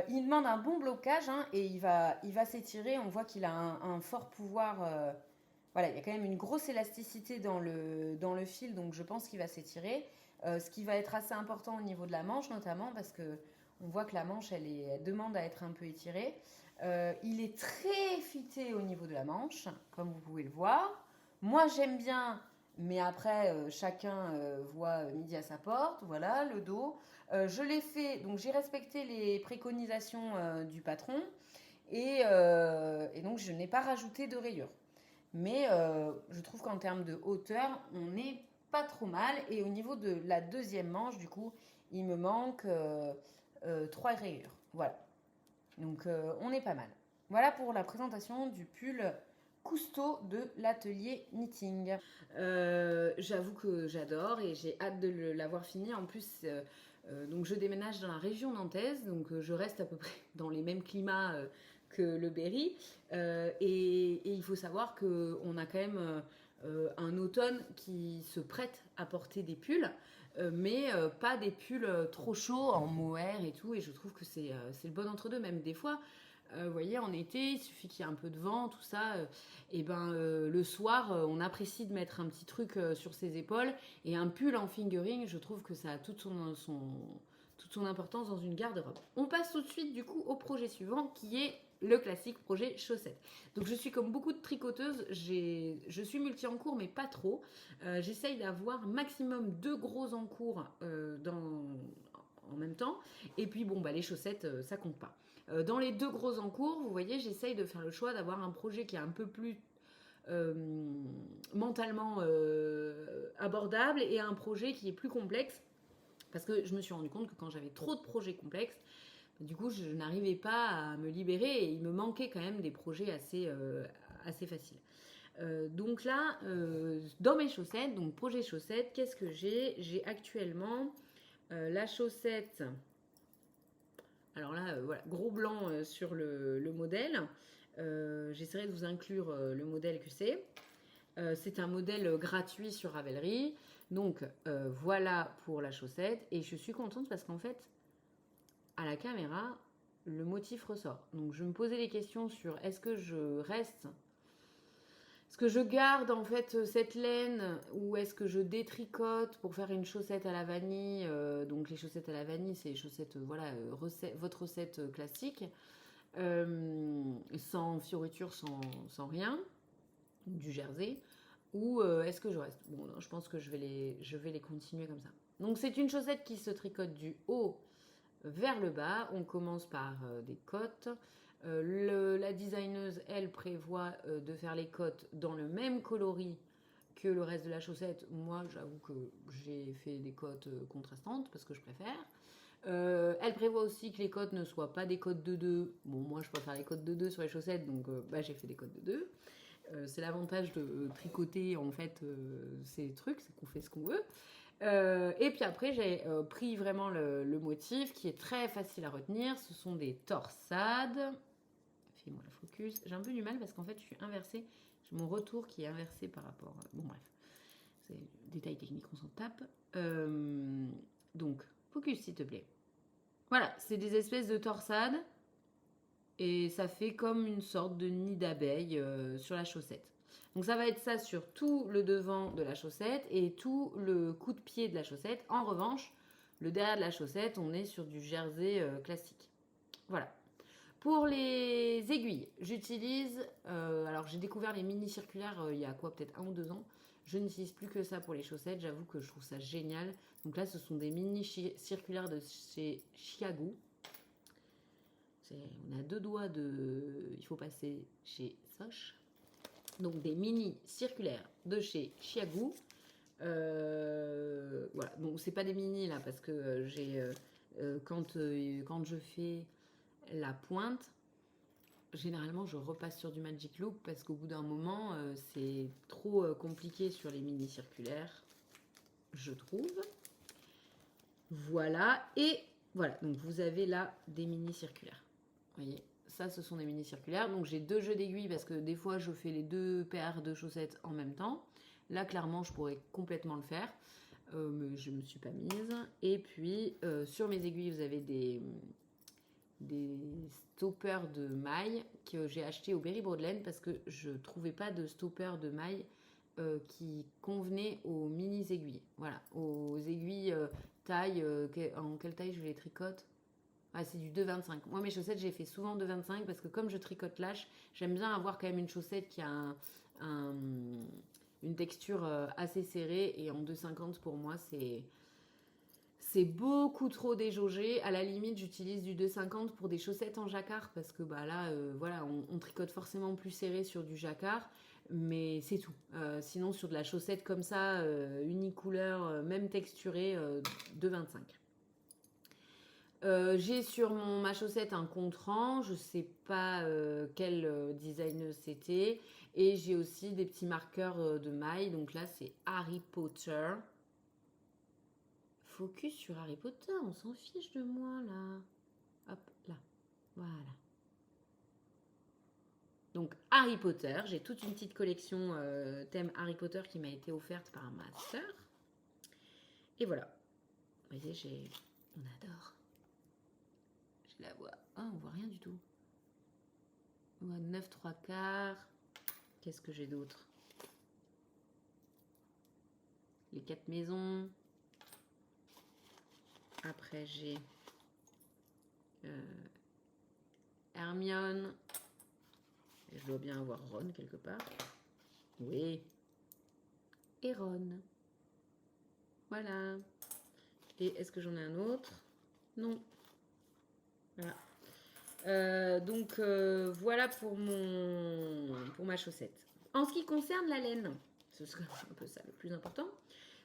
il demande un bon blocage hein, et il va s'étirer. On voit qu'il a un fort pouvoir. Voilà, il y a quand même une grosse élasticité dans le fil, donc je pense qu'il va s'étirer. Ce qui va être assez important au niveau de la manche notamment parce que on voit que la manche elle demande à être un peu étirée. Il est très fité au niveau de la manche, comme vous pouvez le voir. Moi j'aime bien, mais après chacun voit midi à sa porte. Voilà, le dos. Je l'ai fait, donc j'ai respecté les préconisations du patron et donc je n'ai pas rajouté de rayures. Mais je trouve qu'en termes de hauteur, on n'est pas trop mal. Et au niveau de la deuxième manche, du coup, il me manque 3 rayures. Voilà. Donc on est pas mal. Voilà pour la présentation du pull Cousteau de l'atelier knitting. J'avoue que j'adore et j'ai hâte de l'avoir fini. En plus, donc je déménage dans la région nantaise, donc je reste à peu près dans les mêmes climats que le Berry. Et il faut savoir qu'on a quand même un automne qui se prête à porter des pulls. Mais pas des pulls trop chauds en mohair et tout, et je trouve que c'est le bon entre-deux. Même des fois, vous voyez, en été, il suffit qu'il y ait un peu de vent, tout ça, et ben le soir, on apprécie de mettre un petit truc sur ses épaules, et un pull en fingering, je trouve que ça a toute son importance dans une garde-robe. On passe tout de suite du coup au projet suivant qui est le classique projet chaussettes. Donc je suis comme beaucoup de tricoteuses, je suis multi en cours mais pas trop. J'essaye d'avoir maximum 2 gros en cours en même temps. Et puis bon bah les chaussettes ça compte pas. Dans les 2 gros en cours, vous voyez, j'essaye de faire le choix d'avoir un projet qui est un peu plus mentalement abordable et un projet qui est plus complexe. Parce que je me suis rendu compte que quand j'avais trop de projets complexes, du coup, je n'arrivais pas à me libérer et il me manquait quand même des projets assez faciles. Donc là, dans mes chaussettes, donc projet chaussettes, qu'est-ce que j'ai? J'ai actuellement la chaussette. Alors là, voilà, gros blanc sur le modèle. J'essaierai de vous inclure le modèle que c'est. C'est un modèle gratuit sur Ravelry. Donc voilà pour la chaussette. Et je suis contente parce qu'en fait, à la caméra, le motif ressort. Donc je me posais des questions sur est-ce que je reste, est-ce que je garde en fait cette laine ou est-ce que je détricote pour faire une chaussette à la vanille. Donc les chaussettes à la vanille, c'est les chaussettes, voilà, votre recette classique, sans fioriture, sans rien, du jersey. Ou est-ce que je reste? Bon, non, je pense que je vais les continuer comme ça. Donc c'est une chaussette qui se tricote du haut vers le bas. On commence par des côtes. La designeuse, elle, prévoit de faire les côtes dans le même coloris que le reste de la chaussette. Moi, j'avoue que j'ai fait des côtes contrastantes parce que je préfère. Elle prévoit aussi que les côtes ne soient pas des côtes de 2. Bon, moi, je préfère les côtes de 2 sur les chaussettes, donc j'ai fait des côtes de 2. C'est l'avantage de tricoter, en fait, ces trucs, c'est qu'on fait ce qu'on veut. Et puis après, j'ai pris vraiment le motif qui est très facile à retenir. Ce sont des torsades. Fais-moi la focus. J'ai un peu du mal parce qu'en fait, je suis inversée. J'ai mon retour qui est inversé par rapport... Bon, bref. C'est détail technique, on s'en tape. Donc, focus, s'il te plaît. Voilà, c'est des espèces de torsades. Et ça fait comme une sorte de nid d'abeille sur la chaussette. Donc ça va être ça sur tout le devant de la chaussette et tout le coup de pied de la chaussette. En revanche, le derrière de la chaussette, on est sur du jersey classique. Voilà. Pour les aiguilles, j'utilise... alors j'ai découvert les mini circulaires il y a quoi, peut-être 1 ou 2 ans. Je n'utilise plus que ça pour les chaussettes. J'avoue que je trouve ça génial. Donc là, ce sont des mini circulaires de chez Chiago. On a 2 doigts de... Il faut passer chez Soch. Donc des mini circulaires de chez Chiago. Voilà. Donc c'est pas des mini là parce que j'ai... quand je fais la pointe, généralement je repasse sur du Magic Loop parce qu'au bout d'un moment c'est trop compliqué sur les mini circulaires, je trouve. Voilà. Et voilà. Donc vous avez là des mini circulaires. Vous voyez, ça, ce sont des mini circulaires. Donc, j'ai 2 jeux d'aiguilles parce que des fois, je fais les 2 paires de chaussettes en même temps. Là, clairement, je pourrais complètement le faire. Mais je ne me suis pas mise. Et puis, sur mes aiguilles, vous avez des stoppers de mailles que j'ai acheté au Berry Broadland parce que je ne trouvais pas de stopper de mailles qui convenaient aux mini aiguilles. Voilà, aux aiguilles taille. En quelle taille je les tricote? Ah, c'est du 2,25. Moi, mes chaussettes, j'ai fait souvent 2,25 parce que comme je tricote lâche, j'aime bien avoir quand même une chaussette qui a une texture assez serrée. Et en 2,50, pour moi, c'est beaucoup trop déjaugé. À la limite, j'utilise du 2,50 pour des chaussettes en jacquard parce que là, voilà, on tricote forcément plus serré sur du jacquard. Mais c'est tout. Sinon, sur de la chaussette comme ça, unicouleur, même texturée, 2,25. J'ai sur ma chaussette un contre-rang, je sais pas quel design c'était, et j'ai aussi des petits marqueurs de mailles. Donc là, c'est Harry Potter. Focus sur Harry Potter, on s'en fiche de moi là. Hop, là, voilà. Donc Harry Potter, j'ai toute une petite collection thème Harry Potter qui m'a été offerte par ma sœur. Et voilà. Vous voyez, on adore. Je la vois. Ah, on voit rien du tout. On voit 9 3 quarts. Qu'est-ce que j'ai d'autre? Les 4 maisons. Après, j'ai Hermione. Et je dois bien avoir Ron quelque part. Oui. Et Ron. Voilà. Et est-ce que j'en ai un autre? Non. Voilà. Donc voilà pour ma chaussette. En ce qui concerne la laine, ce serait un peu ça le plus important.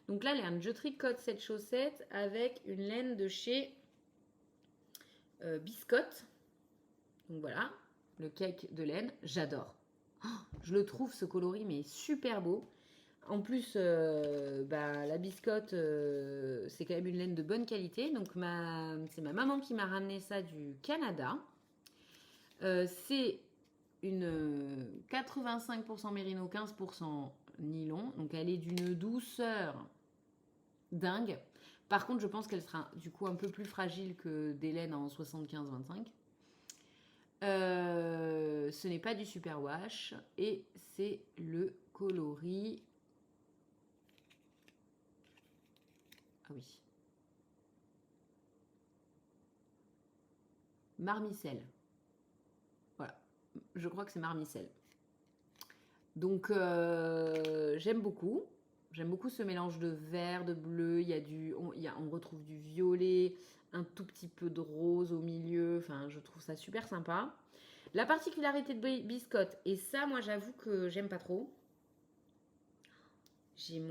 Donc la laine, je tricote cette chaussette avec une laine de chez Biscotte. Donc voilà, le cake de laine, j'adore. Oh, je le trouve ce coloris mais super beau. En plus, la Biscotte, c'est quand même une laine de bonne qualité. Donc c'est ma maman qui m'a ramené ça du Canada. C'est une 85% mérino, 15% nylon. Donc elle est d'une douceur dingue. Par contre, je pense qu'elle sera du coup un peu plus fragile que des laines en 75-25. Ce n'est pas du superwash et c'est le coloris. Ah oui. Marmicelle. Voilà. Je crois que c'est marmicelle. Donc j'aime beaucoup. J'aime beaucoup ce mélange de vert, de bleu. On retrouve du violet, un tout petit peu de rose au milieu. Enfin, je trouve ça super sympa. La particularité de Biscotte, et ça, moi, j'avoue que j'aime pas trop. J'ai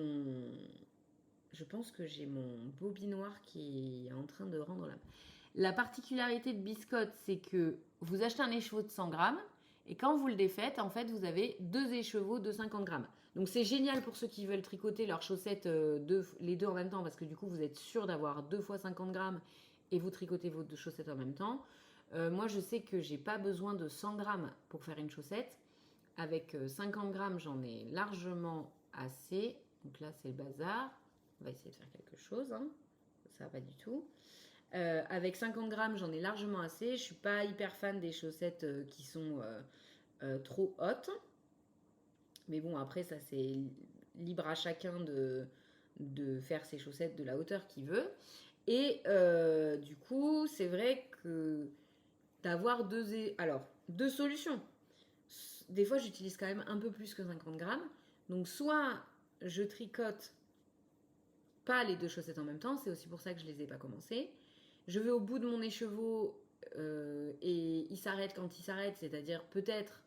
je pense que j'ai mon bobinoir qui est en train de rendre l'âme. La particularité de Biscotte, c'est que vous achetez un écheveau de 100 grammes et quand vous le défaites, en fait, vous avez 2 écheveaux de 50 grammes. Donc c'est génial pour ceux qui veulent tricoter leurs chaussettes les deux en même temps parce que du coup, vous êtes sûr d'avoir 2 fois 50 grammes et vous tricotez vos 2 chaussettes en même temps. Moi, je sais que j'ai pas besoin de 100 grammes pour faire une chaussette. Avec 50 grammes, j'en ai largement assez. Donc là, c'est le bazar. On va essayer de faire quelque chose. Hein. Ça va pas du tout. Avec 50 grammes, j'en ai largement assez. Je suis pas hyper fan des chaussettes qui sont trop hautes. Mais bon, après, ça, c'est libre à chacun de faire ses chaussettes de la hauteur qu'il veut. Et du coup, c'est vrai que d'avoir deux solutions. Des fois, j'utilise quand même un peu plus que 50 grammes. Donc, soit je tricote pas les 2 chaussettes en même temps, c'est aussi pour ça que je les ai pas commencées. Je vais au bout de mon écheveau et il s'arrête quand il s'arrête, c'est-à-dire peut-être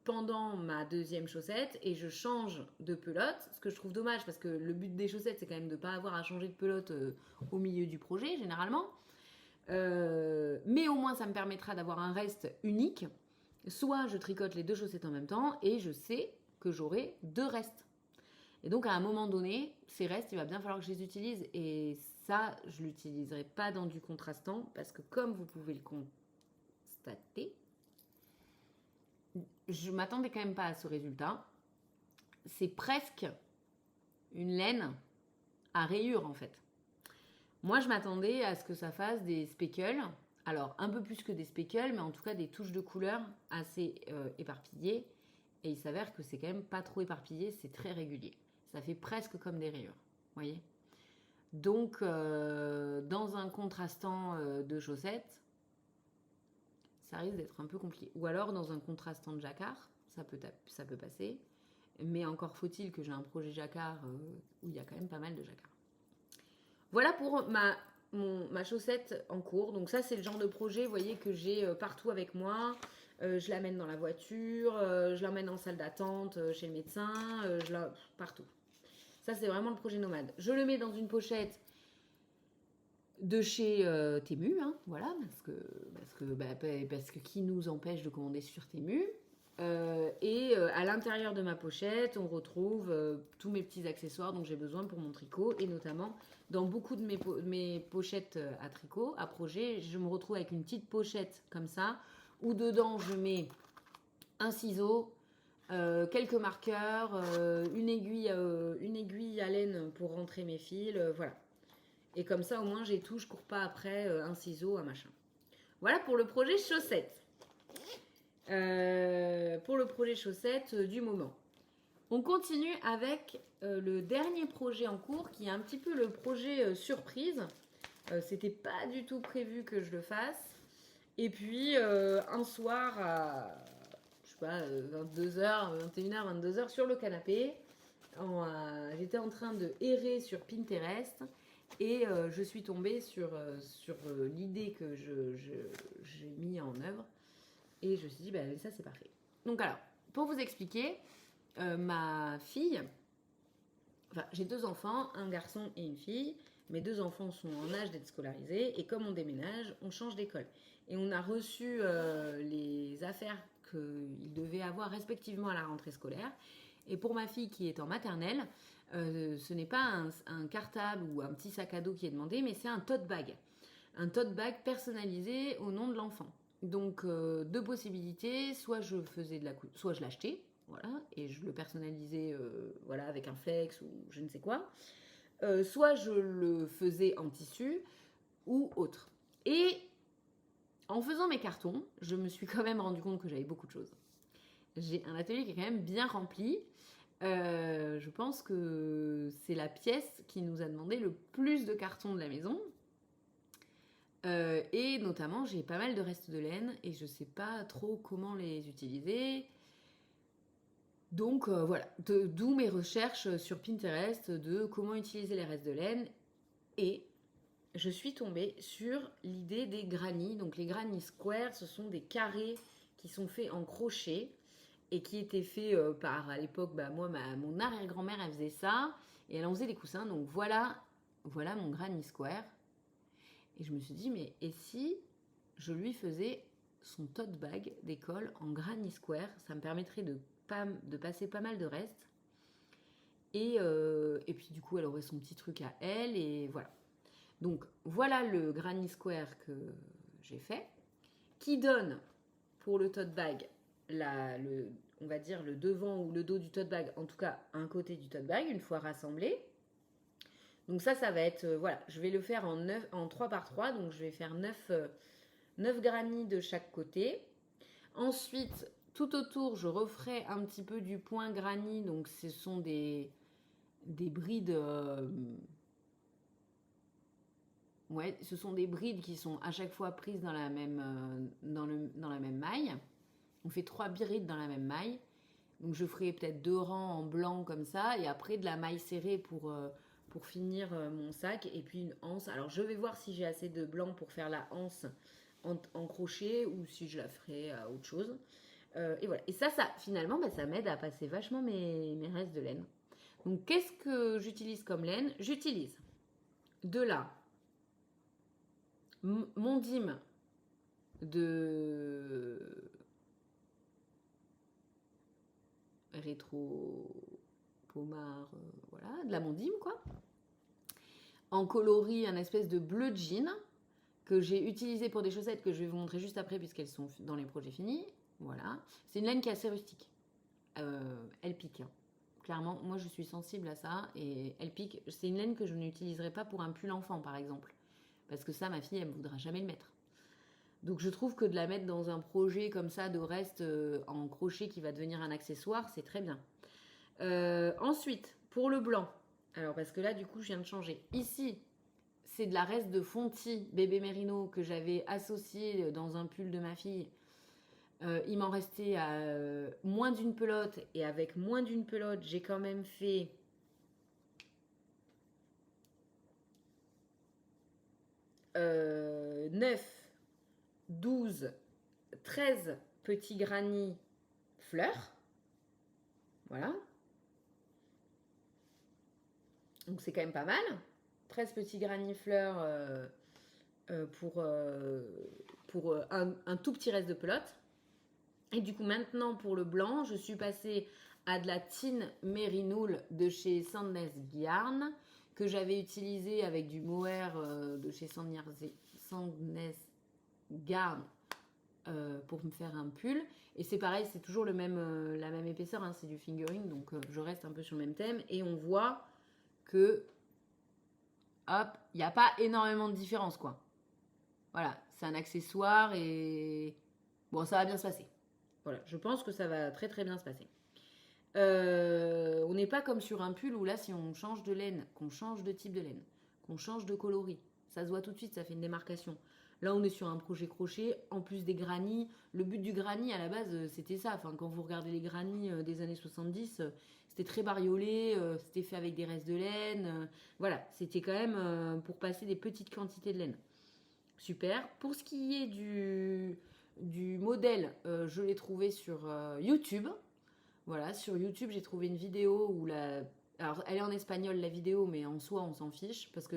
pendant ma 2e chaussette et je change de pelote, ce que je trouve dommage parce que le but des chaussettes c'est quand même de ne pas avoir à changer de pelote au milieu du projet généralement. Mais au moins ça me permettra d'avoir un reste unique. Soit je tricote les 2 chaussettes en même temps et je sais que j'aurai 2 restes. Et donc à un moment donné, ces restes, il va bien falloir que je les utilise. Et ça, je ne l'utiliserai pas dans du contrastant parce que comme vous pouvez le constater, je m'attendais quand même pas à ce résultat. C'est presque une laine à rayures en fait. Moi, je m'attendais à ce que ça fasse des speckles. Alors, un peu plus que des speckles, mais en tout cas des touches de couleur assez éparpillées. Et il s'avère que c'est quand même pas trop éparpillé, c'est très régulier. Ça fait presque comme des rayures, vous voyez. Donc, dans un contrastant de chaussettes, ça risque d'être un peu compliqué. Ou alors dans un contrastant de jacquard, ça peut passer. Mais encore faut-il que j'ai un projet jacquard où il y a quand même pas mal de jacquard. Voilà pour ma chaussette en cours. Donc ça, c'est le genre de projet, vous voyez, que j'ai partout avec moi. Je l'amène dans la voiture, je l'emmène en salle d'attente chez le médecin, partout. Ça, c'est vraiment le projet nomade. Je le mets dans une pochette de chez Temu, hein, voilà, parce que qui nous empêche de commander sur Temu. Et à l'intérieur de ma pochette, on retrouve tous mes petits accessoires dont j'ai besoin pour mon tricot. Et notamment, dans beaucoup de mes pochettes à tricot, à projet, je me retrouve avec une petite pochette comme ça, où dedans je mets un ciseau, quelques marqueurs, une aiguille à laine pour rentrer mes fils, voilà. Et comme ça, au moins, j'ai tout, je cours pas après un ciseau, un machin. Voilà pour le projet chaussettes. Pour le projet chaussettes du moment. On continue avec le dernier projet en cours qui est un petit peu le projet surprise. C'était pas du tout prévu que je le fasse. Et puis un soir à 22h, 21h, 22h sur le canapé, j'étais en train de errer sur Pinterest et je suis tombée sur l'idée que j'ai mis en œuvre. Et je me suis dit, ça c'est parfait. Donc alors, pour vous expliquer, ma fille, j'ai 2 enfants, un garçon et une fille. Mes 2 enfants sont en âge d'être scolarisés et comme on déménage, on change d'école. Et on a reçu les affaires qu'ils devaient avoir respectivement à la rentrée scolaire. Et pour ma fille qui est en maternelle, ce n'est pas un cartable ou un petit sac à dos qui est demandé, mais c'est un tote bag. Un tote bag personnalisé au nom de l'enfant. Donc 2 possibilités, soit je faisais soit je l'achetais, voilà, et je le personnalisais voilà, avec un flex ou je ne sais quoi. Soit je le faisais en tissu ou autre. Et en faisant mes cartons, je me suis quand même rendu compte que j'avais beaucoup de choses. J'ai un atelier qui est quand même bien rempli. Je pense que c'est la pièce qui nous a demandé le plus de cartons de la maison. Et notamment, j'ai pas mal de restes de laine et je sais pas trop comment les utiliser. Donc voilà, d'où mes recherches sur Pinterest de comment utiliser les restes de laine. Et je suis tombée sur l'idée des granny. Donc les granny squares, ce sont des carrés qui sont faits en crochet et qui étaient faits par, à l'époque, mon arrière-grand-mère, elle faisait ça. Et elle en faisait des coussins. Donc voilà mon Granny Square. Et je me suis dit, mais et si je lui faisais son tote bag d'école en Granny Square? Ça me permettrait de passer pas mal de restes. Et puis du coup, elle aurait son petit truc à elle. Et voilà. Donc voilà le Granny Square que j'ai fait. Qui donne pour le tote bag on va dire le devant ou le dos du tote bag, en tout cas un côté du tote bag une fois rassemblé. Donc ça va être, voilà, je vais le faire en 3 par 3, donc je vais faire 9 granny de chaque côté. Ensuite, tout autour, je referai un petit peu du point granny, donc ce sont des brides... ouais, ce sont des brides qui sont à chaque fois prises dans la même, dans la même maille. On fait 3 brides dans la même maille. Donc je ferai peut-être 2 rangs en blanc comme ça, et après de la maille serrée pour finir mon sac, et puis une anse. Alors je vais voir si j'ai assez de blanc pour faire la anse en crochet, ou si je la ferai à autre chose. Et voilà. Et ça finalement, ça m'aide à passer vachement mes restes de laine. Donc qu'est-ce que j'utilise comme laine? J'utilise de la Mondim de rétro pommard, voilà, de la Mondim quoi. En coloris, un espèce de bleu jean que j'ai utilisé pour des chaussettes que je vais vous montrer juste après puisqu'elles sont dans les projets finis. Voilà. C'est une laine qui est assez rustique. Elle pique. Hein. Clairement, moi je suis sensible à ça et elle pique. C'est une laine que je n'utiliserai pas pour un pull enfant par exemple. Parce que ça, ma fille, elle ne voudra jamais le mettre. Donc je trouve que de la mettre dans un projet comme ça de reste en crochet qui va devenir un accessoire, c'est très bien. Ensuite, pour le blanc, alors parce que là du coup je viens de changer. Ici, c'est de la reste de Fonty bébé mérino que j'avais associé dans un pull de ma fille. Il m'en restait moins d'une pelote, et avec moins d'une pelote, j'ai quand même fait 9, 12, 13 petits granny fleurs. Voilà. Donc c'est quand même pas mal. 13 petits granny fleurs pour un tout petit reste de pelote. Et du coup, maintenant, pour le blanc, je suis passée à de la Tin Merinool de chez Sandnes Yarn, que j'avais utilisé avec du mohair de chez Sandnes Yarn pour me faire un pull. Et c'est pareil, c'est toujours la même épaisseur, hein, c'est du fingering, donc je reste un peu sur le même thème. Et on voit que, hop, il n'y a pas énormément de différence, quoi. Voilà, c'est un accessoire et bon, ça va bien se passer. Voilà, je pense que ça va très très bien se passer. On n'est pas comme sur un pull où là, si on change de laine, qu'on change de type de laine, qu'on change de coloris, ça se voit tout de suite, ça fait une démarcation. Là, on est sur un projet crochet, en plus des granny. Le but du granny, à la base, c'était ça. Enfin, quand vous regardez les granny des années 70, c'était très bariolé, c'était fait avec des restes de laine. Voilà, c'était quand même pour passer des petites quantités de laine. Super. Pour ce qui est du modèle, je l'ai trouvé sur YouTube. Voilà, sur YouTube, j'ai trouvé une vidéo où alors, elle est en espagnol, la vidéo, mais en soi, on s'en fiche, parce que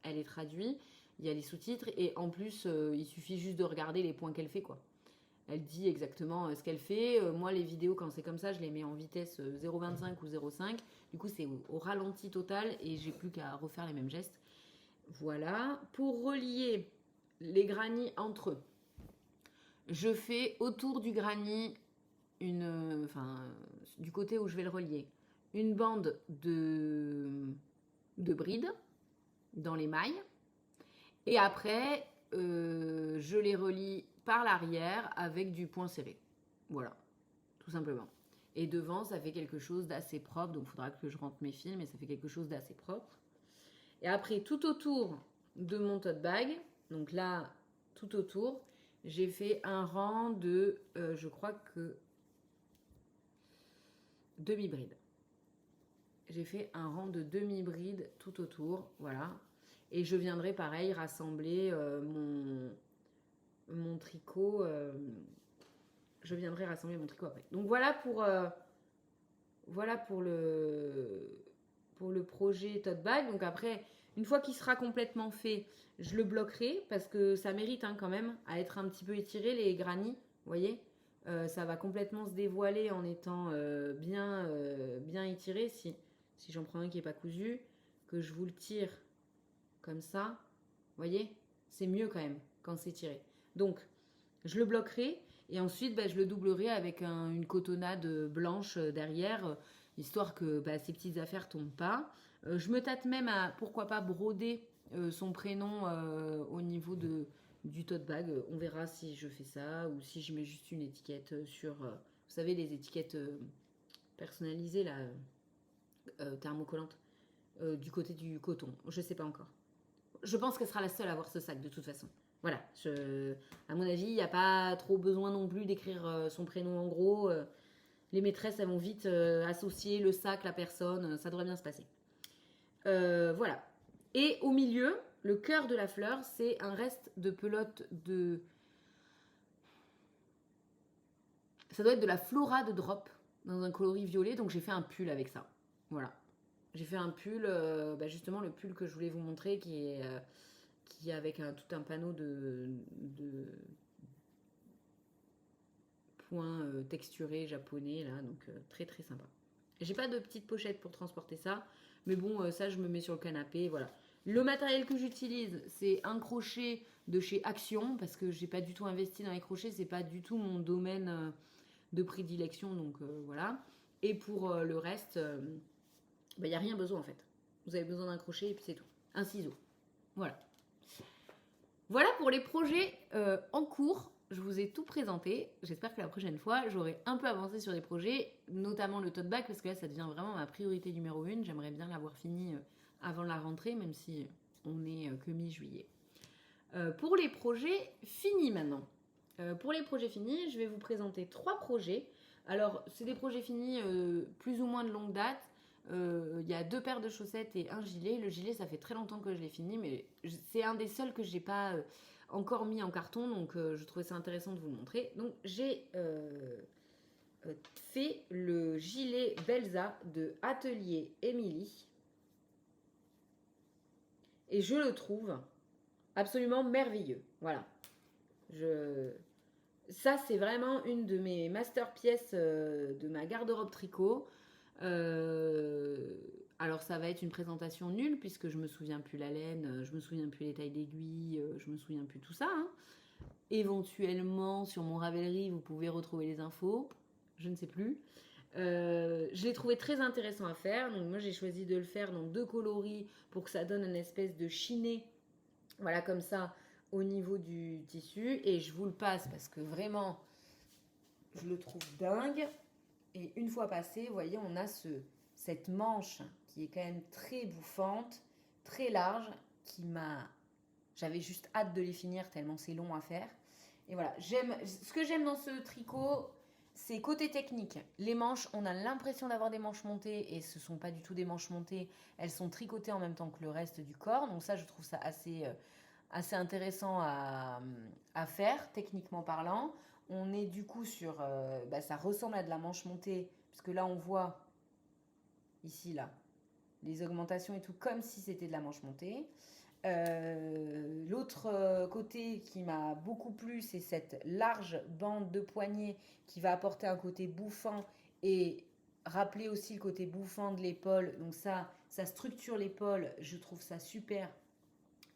elle est traduite, il y a les sous-titres, et en plus, il suffit juste de regarder les points qu'elle fait, quoi. Elle dit exactement ce qu'elle fait. Moi, les vidéos, quand c'est comme ça, je les mets en vitesse 0,25 ou 0,5. Du coup, c'est au ralenti total, et j'ai plus qu'à refaire les mêmes gestes. Voilà. Pour relier les granny entre eux, je fais autour du granny du côté où je vais le relier, une bande de brides dans les mailles, et après je les relie par l'arrière avec du point serré. Voilà, tout simplement. Et devant, ça fait quelque chose d'assez propre, donc il faudra que je rentre mes fils, mais ça fait quelque chose d'assez propre. Et après, tout autour de mon tote bag, donc là, tout autour, j'ai fait un rang de, je crois que demi-bride. J'ai fait un rang de demi-bride tout autour, voilà. Et je viendrai pareil rassembler mon tricot. Je viendrai rassembler mon tricot après. Donc voilà pour pour le projet tote bag. Donc après, une fois qu'il sera complètement fait, je le bloquerai parce que ça mérite quand même à être un petit peu étiré les granny. Vous voyez, ça va complètement se dévoiler en étant bien étiré. Si j'en prends un qui n'est pas cousu, que je vous le tire comme ça, vous voyez, c'est mieux quand même quand c'est tiré. Donc, je le bloquerai et ensuite, je le doublerai avec une cotonnade blanche derrière, histoire que ces petites affaires tombent pas. Je me tâte même à, pourquoi pas, broder son prénom au niveau du tote bag. On verra si je fais ça ou si je mets juste une étiquette sur, vous savez, les étiquettes personnalisées, là, thermocollantes, du côté du coton. Je sais pas encore. Je pense qu'elle sera la seule à avoir ce sac de toute façon. Voilà, à mon avis, il n'y a pas trop besoin non plus d'écrire son prénom en gros. Les maîtresses, elles vont vite associer le sac, la personne, ça devrait bien se passer. Voilà. Et au milieu, le cœur de la fleur, c'est un reste de pelote de... Ça doit être de la Flora de Drop, dans un coloris violet, donc j'ai fait un pull avec ça. Voilà. J'ai fait un pull, justement le pull que je voulais vous montrer, qui est avec tout un panneau de points texturés japonais, là, donc très très sympa. J'ai pas de petite pochette pour transporter ça, mais bon, ça je me mets sur le canapé, voilà. Le matériel que j'utilise, c'est un crochet de chez Action, parce que j'ai pas du tout investi dans les crochets, c'est pas du tout mon domaine de prédilection, donc voilà. Et pour le reste, il n'y a rien besoin en fait. Vous avez besoin d'un crochet et puis c'est tout. Un ciseau. Voilà. Voilà pour les projets en cours. Je vous ai tout présenté. J'espère que la prochaine fois, j'aurai un peu avancé sur les projets, notamment le tote bag, parce que là, ça devient vraiment ma priorité numéro 1. J'aimerais bien l'avoir fini avant la rentrée, même si on n'est que mi-juillet. Pour les projets finis maintenant. Pour les projets finis, je vais vous présenter 3 projets. Alors, c'est des projets finis plus ou moins de longue date. Il y a 2 paires de chaussettes et un gilet. Le gilet, ça fait très longtemps que je l'ai fini, mais c'est un des seuls que je n'ai pas encore mis en carton, donc je trouvais ça intéressant de vous le montrer. Donc j'ai fait le gilet Belza de Atelier Émilie et je le trouve absolument merveilleux. Voilà. Ça, c'est vraiment une de mes masterpieces de ma garde-robe tricot. Alors ça va être une présentation nulle puisque je me souviens plus la laine, je me souviens plus les tailles d'aiguille, je me souviens plus tout ça. Éventuellement sur mon Ravelry vous pouvez retrouver les infos, je ne sais plus. Je l'ai trouvé très intéressant à faire, donc moi j'ai choisi de le faire dans 2 coloris pour que ça donne une espèce de chiné, voilà comme ça au niveau du tissu, et je vous le passe parce que vraiment je le trouve dingue. Et une fois passé, vous voyez, on a cette manche qui est quand même très bouffante, très large, j'avais juste hâte de les finir tellement c'est long à faire. Et voilà, ce que j'aime dans ce tricot, c'est côté technique. Les manches, on a l'impression d'avoir des manches montées et ce ne sont pas du tout des manches montées. Elles sont tricotées en même temps que le reste du corps. Donc ça, je trouve ça assez intéressant à faire, techniquement parlant. On est du coup sur... ça ressemble à de la manche montée, puisque là, on voit, ici, là, les augmentations et tout, comme si c'était de la manche montée. L'autre côté qui m'a beaucoup plu, c'est cette large bande de poignet qui va apporter un côté bouffant et rappeler aussi le côté bouffant de l'épaule. Donc ça structure l'épaule, je trouve ça super.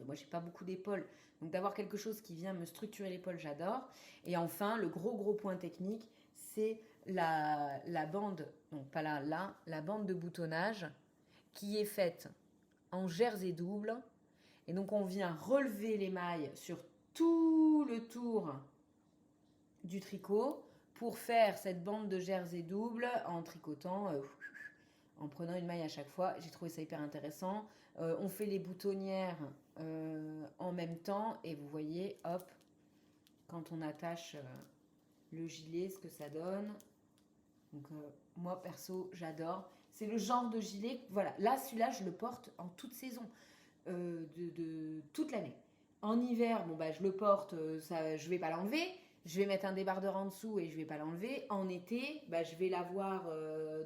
Moi, j'ai pas beaucoup d'épaule, donc d'avoir quelque chose qui vient me structurer l'épaule, j'adore. Et enfin, le gros point technique, c'est la bande, non pas là, la bande de boutonnage qui est faite en jersey double. Et donc, on vient relever les mailles sur tout le tour du tricot pour faire cette bande de jersey double en tricotant, en prenant une maille à chaque fois. J'ai trouvé ça hyper intéressant. On fait les boutonnières en même temps et vous voyez, hop, quand on attache le gilet, ce que ça donne. Donc moi perso, j'adore. C'est le genre de gilet, voilà, là celui-là je le porte en toute saison, de toute l'année. En hiver, je le porte, je vais pas l'enlever, je vais mettre un débardeur en dessous et je vais pas l'enlever. En été, bah, je vais l'avoir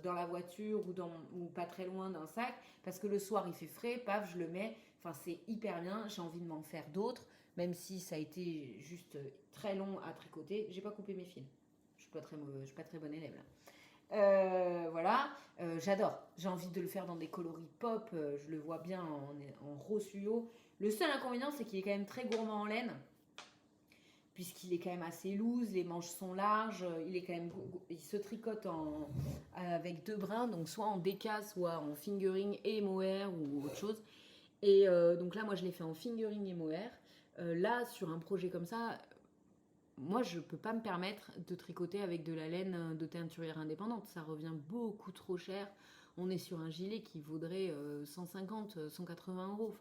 dans la voiture ou pas très loin d'un sac parce que le soir il fait frais, paf, je le mets. Enfin, c'est hyper bien. J'ai envie de m'en faire d'autres, même si ça a été juste très long à tricoter. J'ai pas coupé mes fils. Je suis pas très bonne élève là. Voilà, j'adore. J'ai envie de le faire dans des coloris pop. Je le vois bien en rose fluo. Le seul inconvénient, c'est qu'il est quand même très gourmand en laine puisqu'il est quand même assez loose, les manches sont larges, il se tricote avec 2 brins, donc soit en déca, soit en fingering et mohair ou autre chose. Et donc là, moi, je l'ai fait en fingering et mohair. Là, sur un projet comme ça, moi, je peux pas me permettre de tricoter avec de la laine de teinturière indépendante. Ça revient beaucoup trop cher. On est sur un gilet qui vaudrait 150, 180 euros.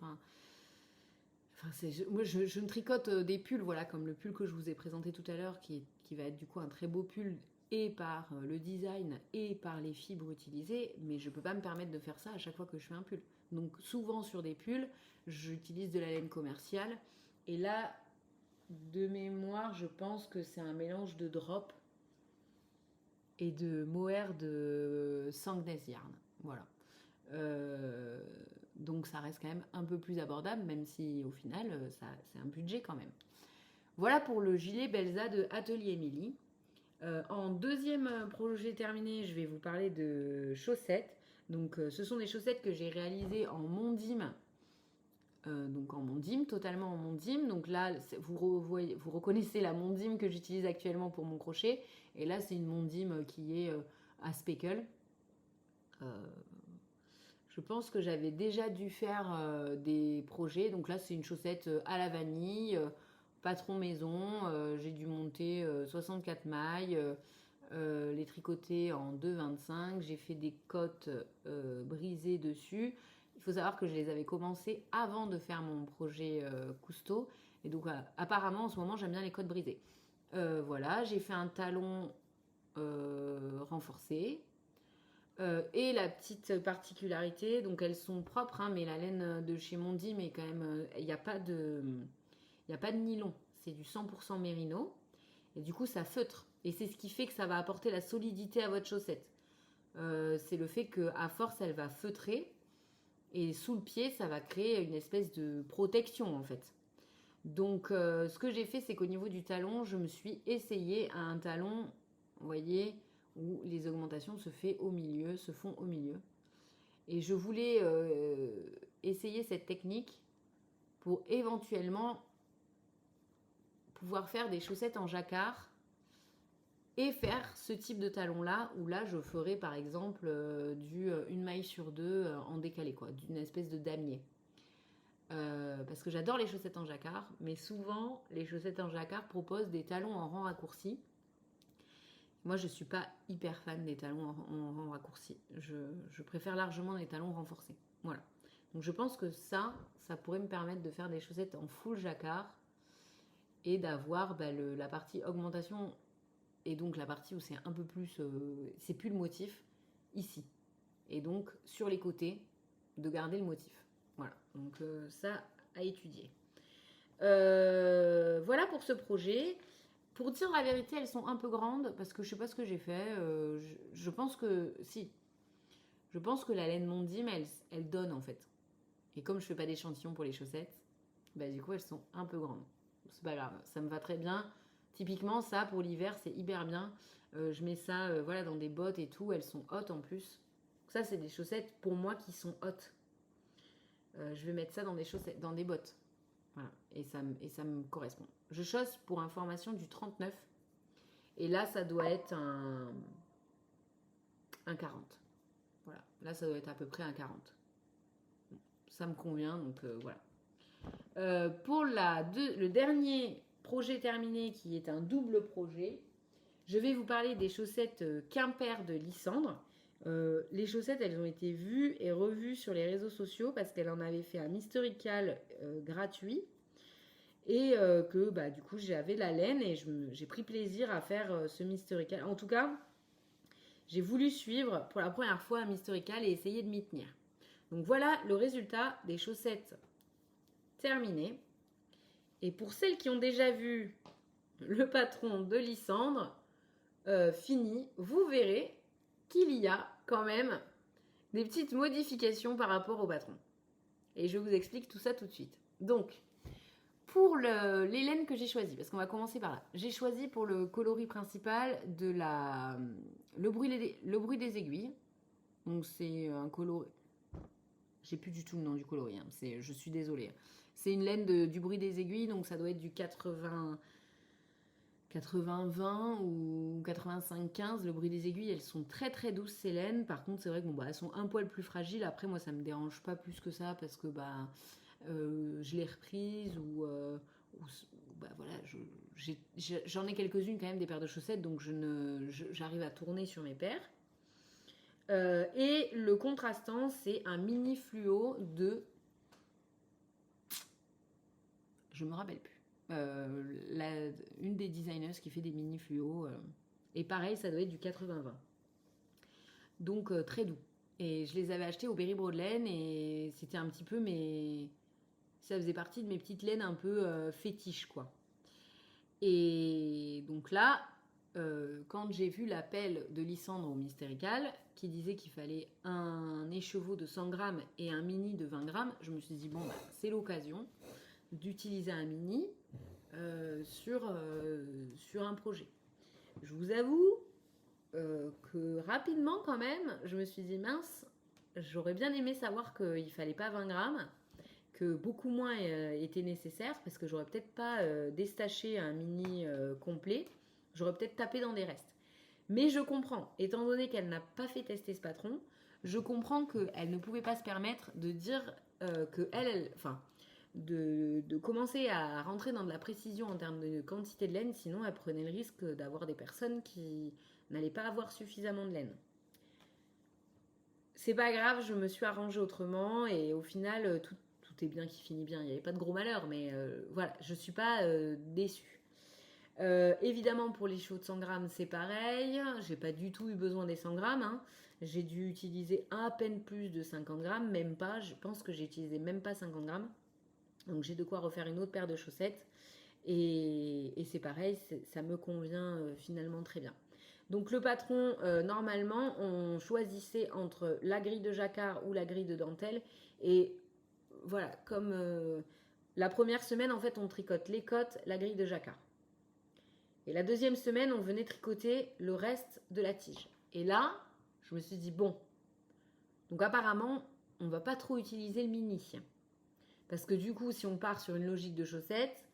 Moi, je me tricote des pulls, voilà, comme le pull que je vous ai présenté tout à l'heure, qui va être du coup un très beau pull, et par le design, et par les fibres utilisées, mais je peux pas me permettre de faire ça à chaque fois que je fais un pull. Donc souvent sur des pulls, j'utilise de la laine commerciale, et là, de mémoire, je pense que c'est un mélange de drop et de mohair de Sangnes Yarn. Voilà. Euh, donc ça reste quand même un peu plus abordable, même si au final, c'est un budget quand même. Voilà pour le gilet Belza de Atelier Émilie. En deuxième projet terminé, je vais vous parler de chaussettes. Donc ce sont des chaussettes que j'ai réalisées en mondim. Donc en mondim, totalement en mondim. Donc là, vous reconnaissez la mondim que j'utilise actuellement pour mon crochet. Et là, c'est une mondim qui est à speckle. Je pense que j'avais déjà dû faire des projets. Donc là, c'est une chaussette à la vanille, patron maison. J'ai dû monter 64 mailles, les tricoter en 2,25. J'ai fait des cottes brisées dessus. Il faut savoir que je les avais commencées avant de faire mon projet Cousteau. Et donc, apparemment, en ce moment, j'aime bien les cottes brisées. Voilà, j'ai fait un talon renforcé. Et la petite particularité, donc elles sont propres, hein, mais la laine de chez Mondi, mais quand même, il n'y a pas de nylon, c'est du 100% mérino, et du coup ça feutre, et c'est ce qui fait que ça va apporter la solidité à votre chaussette. C'est le fait qu'à force elle va feutrer, et sous le pied ça va créer une espèce de protection en fait. Donc ce que j'ai fait, c'est qu'au niveau du talon, je me suis essayée à un talon, vous voyez, où les augmentations se font au milieu. Et je voulais essayer cette technique pour éventuellement pouvoir faire des chaussettes en jacquard et faire ce type de talon là, où là je ferais par exemple une maille sur deux en décalé, quoi, d'une espèce de damier. Parce que j'adore les chaussettes en jacquard, mais souvent les chaussettes en jacquard proposent des talons en rang raccourci. Moi, je suis pas hyper fan des talons en rang raccourci. Je préfère largement les talons renforcés. Voilà. Donc je pense que ça pourrait me permettre de faire des chaussettes en full jacquard et d'avoir la partie augmentation et donc la partie où c'est un peu plus, c'est plus le motif ici. Et donc sur les côtés, de garder le motif. Voilà. Donc ça à étudier. Voilà pour ce projet. Pour dire la vérité, elles sont un peu grandes parce que je sais pas ce que j'ai fait. Je pense que si. Je pense que la laine Mondim, elle donne en fait. Et comme je fais pas d'échantillon pour les chaussettes, bah du coup elles sont un peu grandes. C'est pas grave, ça me va très bien. Typiquement ça pour l'hiver c'est hyper bien. Je mets ça voilà dans des bottes et tout, elles sont hautes en plus. Ça c'est des chaussettes pour moi qui sont hautes. Je vais mettre ça dans des chaussettes, dans des bottes. Voilà, et ça me correspond. Je chausse pour information du 39. Et là, ça doit être un 40. Voilà, là, ça doit être à peu près un 40. Ça me convient, donc voilà. Pour le dernier projet terminé, qui est un double projet, je vais vous parler des chaussettes Quimper de Lysandre. Les chaussettes, elles ont été vues et revues sur les réseaux sociaux parce qu'elle en avait fait un historical gratuit. Et que bah, du coup j'avais la laine et j'ai pris plaisir à faire ce Mysterical. En tout cas, j'ai voulu suivre pour la première fois un Mysterical et essayer de m'y tenir. Donc voilà le résultat des chaussettes terminées. Et pour celles qui ont déjà vu le patron de Lysandre finit, vous verrez qu'il y a quand même des petites modifications par rapport au patron. Et je vous explique tout ça tout de suite. Donc, pour les laines que j'ai choisies, parce qu'on va commencer par là, j'ai choisi pour le coloris principal le bruit des aiguilles. Donc c'est un coloris. J'ai plus du tout le nom du coloris, hein. Je suis désolée. C'est une laine du bruit des aiguilles, donc ça doit être du 80-20 ou 85-15. Le bruit des aiguilles, elles sont très très douces ces laines. Par contre, c'est vrai que elles sont un poil plus fragiles. Après, moi, ça me dérange pas plus que ça parce que je l'ai reprise ou voilà, j'en ai quelques-unes quand même des paires de chaussettes, donc j'arrive à tourner sur mes paires. Et le contrastant, c'est un mini fluo de... Je me rappelle plus. Une des designers qui fait des mini fluos. Et pareil, ça doit être du 80-20. Donc très doux. Et je les avais achetés au Berry Broadland et c'était un petit peu ça faisait partie de mes petites laines un peu fétiches, quoi. Et donc là, quand j'ai vu l'appel de Lysandre au Mystérical, qui disait qu'il fallait un écheveau de 100 grammes et un mini de 20 grammes, je me suis dit, c'est l'occasion d'utiliser un mini sur un projet. Je vous avoue que rapidement, quand même, je me suis dit, mince, j'aurais bien aimé savoir qu'il ne fallait pas 20 grammes, que beaucoup moins était nécessaire, parce que j'aurais peut-être pas déstaché un mini complet, j'aurais peut-être tapé dans des restes. Mais je comprends, étant donné qu'elle n'a pas fait tester ce patron, je comprends qu'elle ne pouvait pas se permettre de dire de commencer à rentrer dans de la précision en termes de quantité de laine, sinon elle prenait le risque d'avoir des personnes qui n'allaient pas avoir suffisamment de laine. C'est pas grave, je me suis arrangée autrement et au final, tout est bien qui finit bien. Il n'y avait pas de gros malheur, mais voilà, je suis pas déçue. Évidemment, pour les chevaux de 100 grammes, c'est pareil. J'ai pas du tout eu besoin des 100 grammes. Hein. J'ai dû utiliser à peine plus de 50 grammes, même pas. Je pense que j'ai utilisé même pas 50 grammes. Donc j'ai de quoi refaire une autre paire de chaussettes. Et c'est pareil, ça me convient finalement très bien. Donc le patron, normalement, on choisissait entre la grille de jacquard ou la grille de dentelle. Et voilà, comme la première semaine, en fait, on tricote les côtes, la grille de jacquard. Et la deuxième semaine, on venait tricoter le reste de la tige. Et là, je me suis dit, bon, donc apparemment, on ne va pas trop utiliser le mini. Parce que du coup, si on part sur une logique de chaussettes,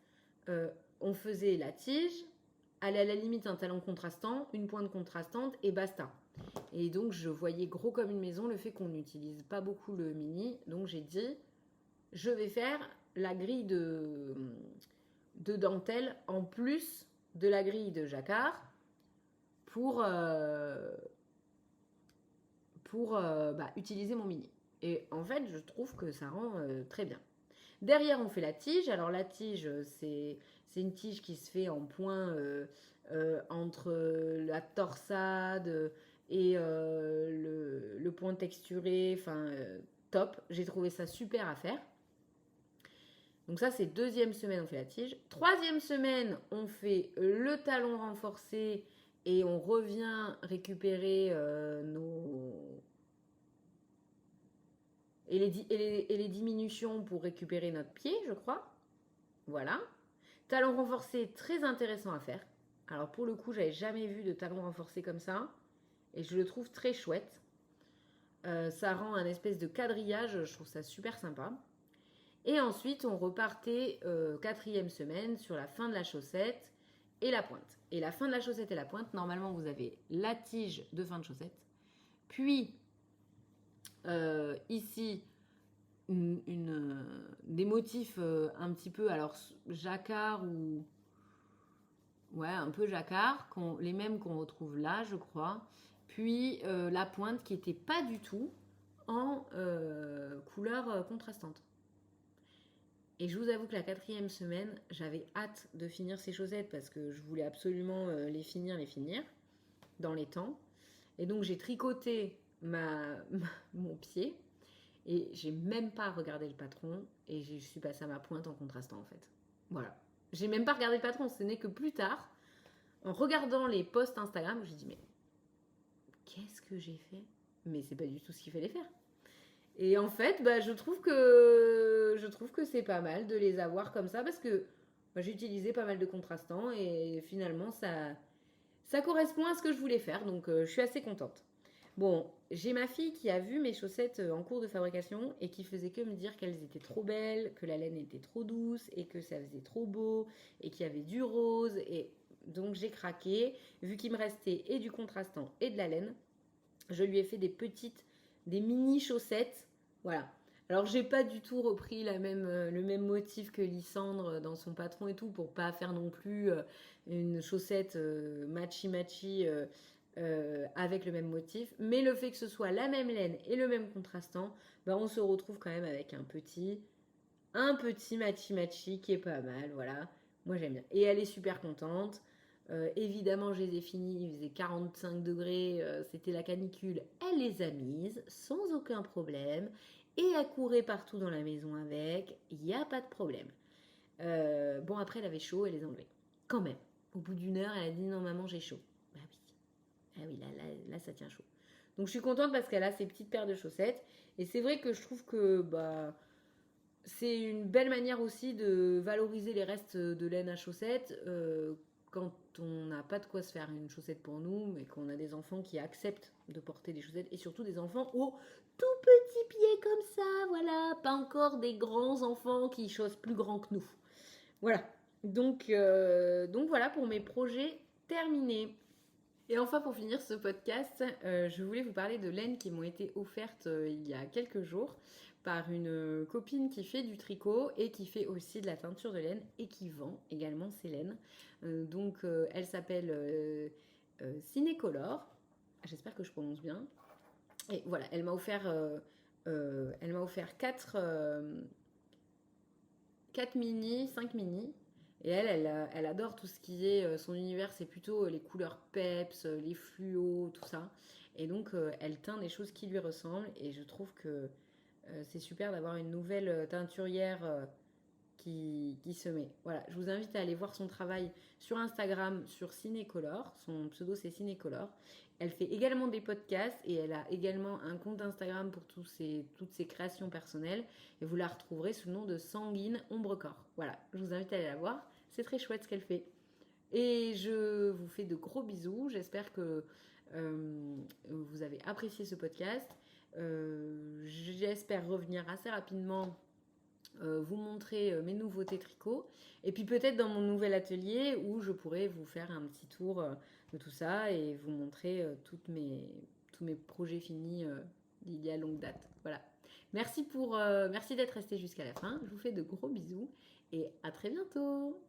on faisait la tige, à la limite un talon contrastant, une pointe contrastante et basta. Et donc, je voyais gros comme une maison le fait qu'on n'utilise pas beaucoup le mini. Donc, j'ai dit, je vais faire la grille de dentelle en plus de la grille de jacquard pour utiliser mon mini. Et en fait, je trouve que ça rend très bien. Derrière, on fait la tige. Alors, la tige, c'est une tige qui se fait en point entre la torsade et le point texturé. Enfin, top. J'ai trouvé ça super à faire. Donc ça, c'est deuxième semaine, on fait la tige. Troisième semaine, on fait le talon renforcé et on revient récupérer et les diminutions pour récupérer notre pied, je crois. Voilà. Talon renforcé, très intéressant à faire. Alors pour le coup, j'avais jamais vu de talon renforcé comme ça. Et je le trouve très chouette. Ça rend un espèce de quadrillage, je trouve ça super sympa. Et ensuite, on repartait quatrième semaine sur la fin de la chaussette et la pointe. Et la fin de la chaussette et la pointe, normalement, vous avez la tige de fin de chaussette. Puis, ici, des motifs un petit peu, alors jacquard ou... Ouais, un peu jacquard, les mêmes qu'on retrouve là, je crois. Puis, la pointe qui n'était pas du tout en couleur contrastante. Et je vous avoue que la quatrième semaine, j'avais hâte de finir ces chaussettes parce que je voulais absolument les finir dans les temps. Et donc j'ai tricoté mon pied et j'ai même pas regardé le patron et je suis passée à ma pointe en contrastant en fait. Voilà. j'ai même pas regardé le patron, ce n'est que plus tard, en regardant les posts Instagram, j'ai dit mais qu'est-ce que j'ai fait? Mais c'est pas du tout ce qu'il fallait faire. Et en fait, bah, je trouve que c'est pas mal de les avoir comme ça parce que bah, j'ai utilisé pas mal de contrastants et finalement ça correspond à ce que je voulais faire, donc je suis assez contente. Bon, j'ai ma fille qui a vu mes chaussettes en cours de fabrication et qui faisait que me dire qu'elles étaient trop belles, que la laine était trop douce et que ça faisait trop beau et qu'il y avait du rose. Et donc j'ai craqué. Vu qu'il me restait et du contrastant et de la laine, je lui ai fait des mini chaussettes. Voilà. Alors j'ai pas du tout repris le même motif que Lysandre dans son patron et tout pour pas faire non plus une chaussette matchy avec le même motif. Mais le fait que ce soit la même laine et le même contrastant, bah, on se retrouve quand même avec un petit matchy qui est pas mal. Voilà. Moi j'aime bien. Et elle est super contente. Évidemment, je les ai finis, il faisait 45 degrés, c'était la canicule. Elle les a mises sans aucun problème et elle courait partout dans la maison avec, il n'y a pas de problème. Bon, après, elle avait chaud, elle les a enlevées. Quand même, au bout d'une heure, elle a dit non, maman, j'ai chaud. Bah oui, ah oui, là, ça tient chaud. Donc je suis contente parce qu'elle a ses petites paires de chaussettes. Et c'est vrai que je trouve que bah, c'est une belle manière aussi de valoriser les restes de laine à chaussettes quand on n'a pas de quoi se faire une chaussette pour nous, mais qu'on a des enfants qui acceptent de porter des chaussettes et surtout des enfants aux tout petits pieds comme ça, voilà, pas encore des grands enfants qui chaussent plus grands que nous. Voilà. Donc voilà pour mes projets terminés. Et enfin, pour finir ce podcast, je voulais vous parler de laines qui m'ont été offertes il y a quelques jours par une copine qui fait du tricot et qui fait aussi de la teinture de laine et qui vend également ses laines. Elle s'appelle Cinecolor. J'espère que je prononce bien. Et voilà, elle m'a offert 4 mini, 5 mini. Et elle adore tout ce qui est son univers, c'est plutôt les couleurs peps, les fluos, tout ça. Et donc, elle teint des choses qui lui ressemblent. Et je trouve que c'est super d'avoir une nouvelle teinturière qui se met. Voilà, je vous invite à aller voir son travail sur Instagram, sur Cinecolor. Son pseudo, c'est Cinecolor. Elle fait également des podcasts et elle a également un compte Instagram pour toutes ses créations personnelles. Et vous la retrouverez sous le nom de Sanguine Ombrecorps. Voilà, je vous invite à aller la voir. C'est très chouette ce qu'elle fait. Et je vous fais de gros bisous. J'espère que vous avez apprécié ce podcast. J'espère revenir assez rapidement vous montrer mes nouveautés tricot et puis peut-être dans mon nouvel atelier où je pourrais vous faire un petit tour de tout ça et vous montrer tous mes projets finis d'il y a longue date. Voilà. Merci d'être resté jusqu'à la fin. Je vous fais de gros bisous et à très bientôt.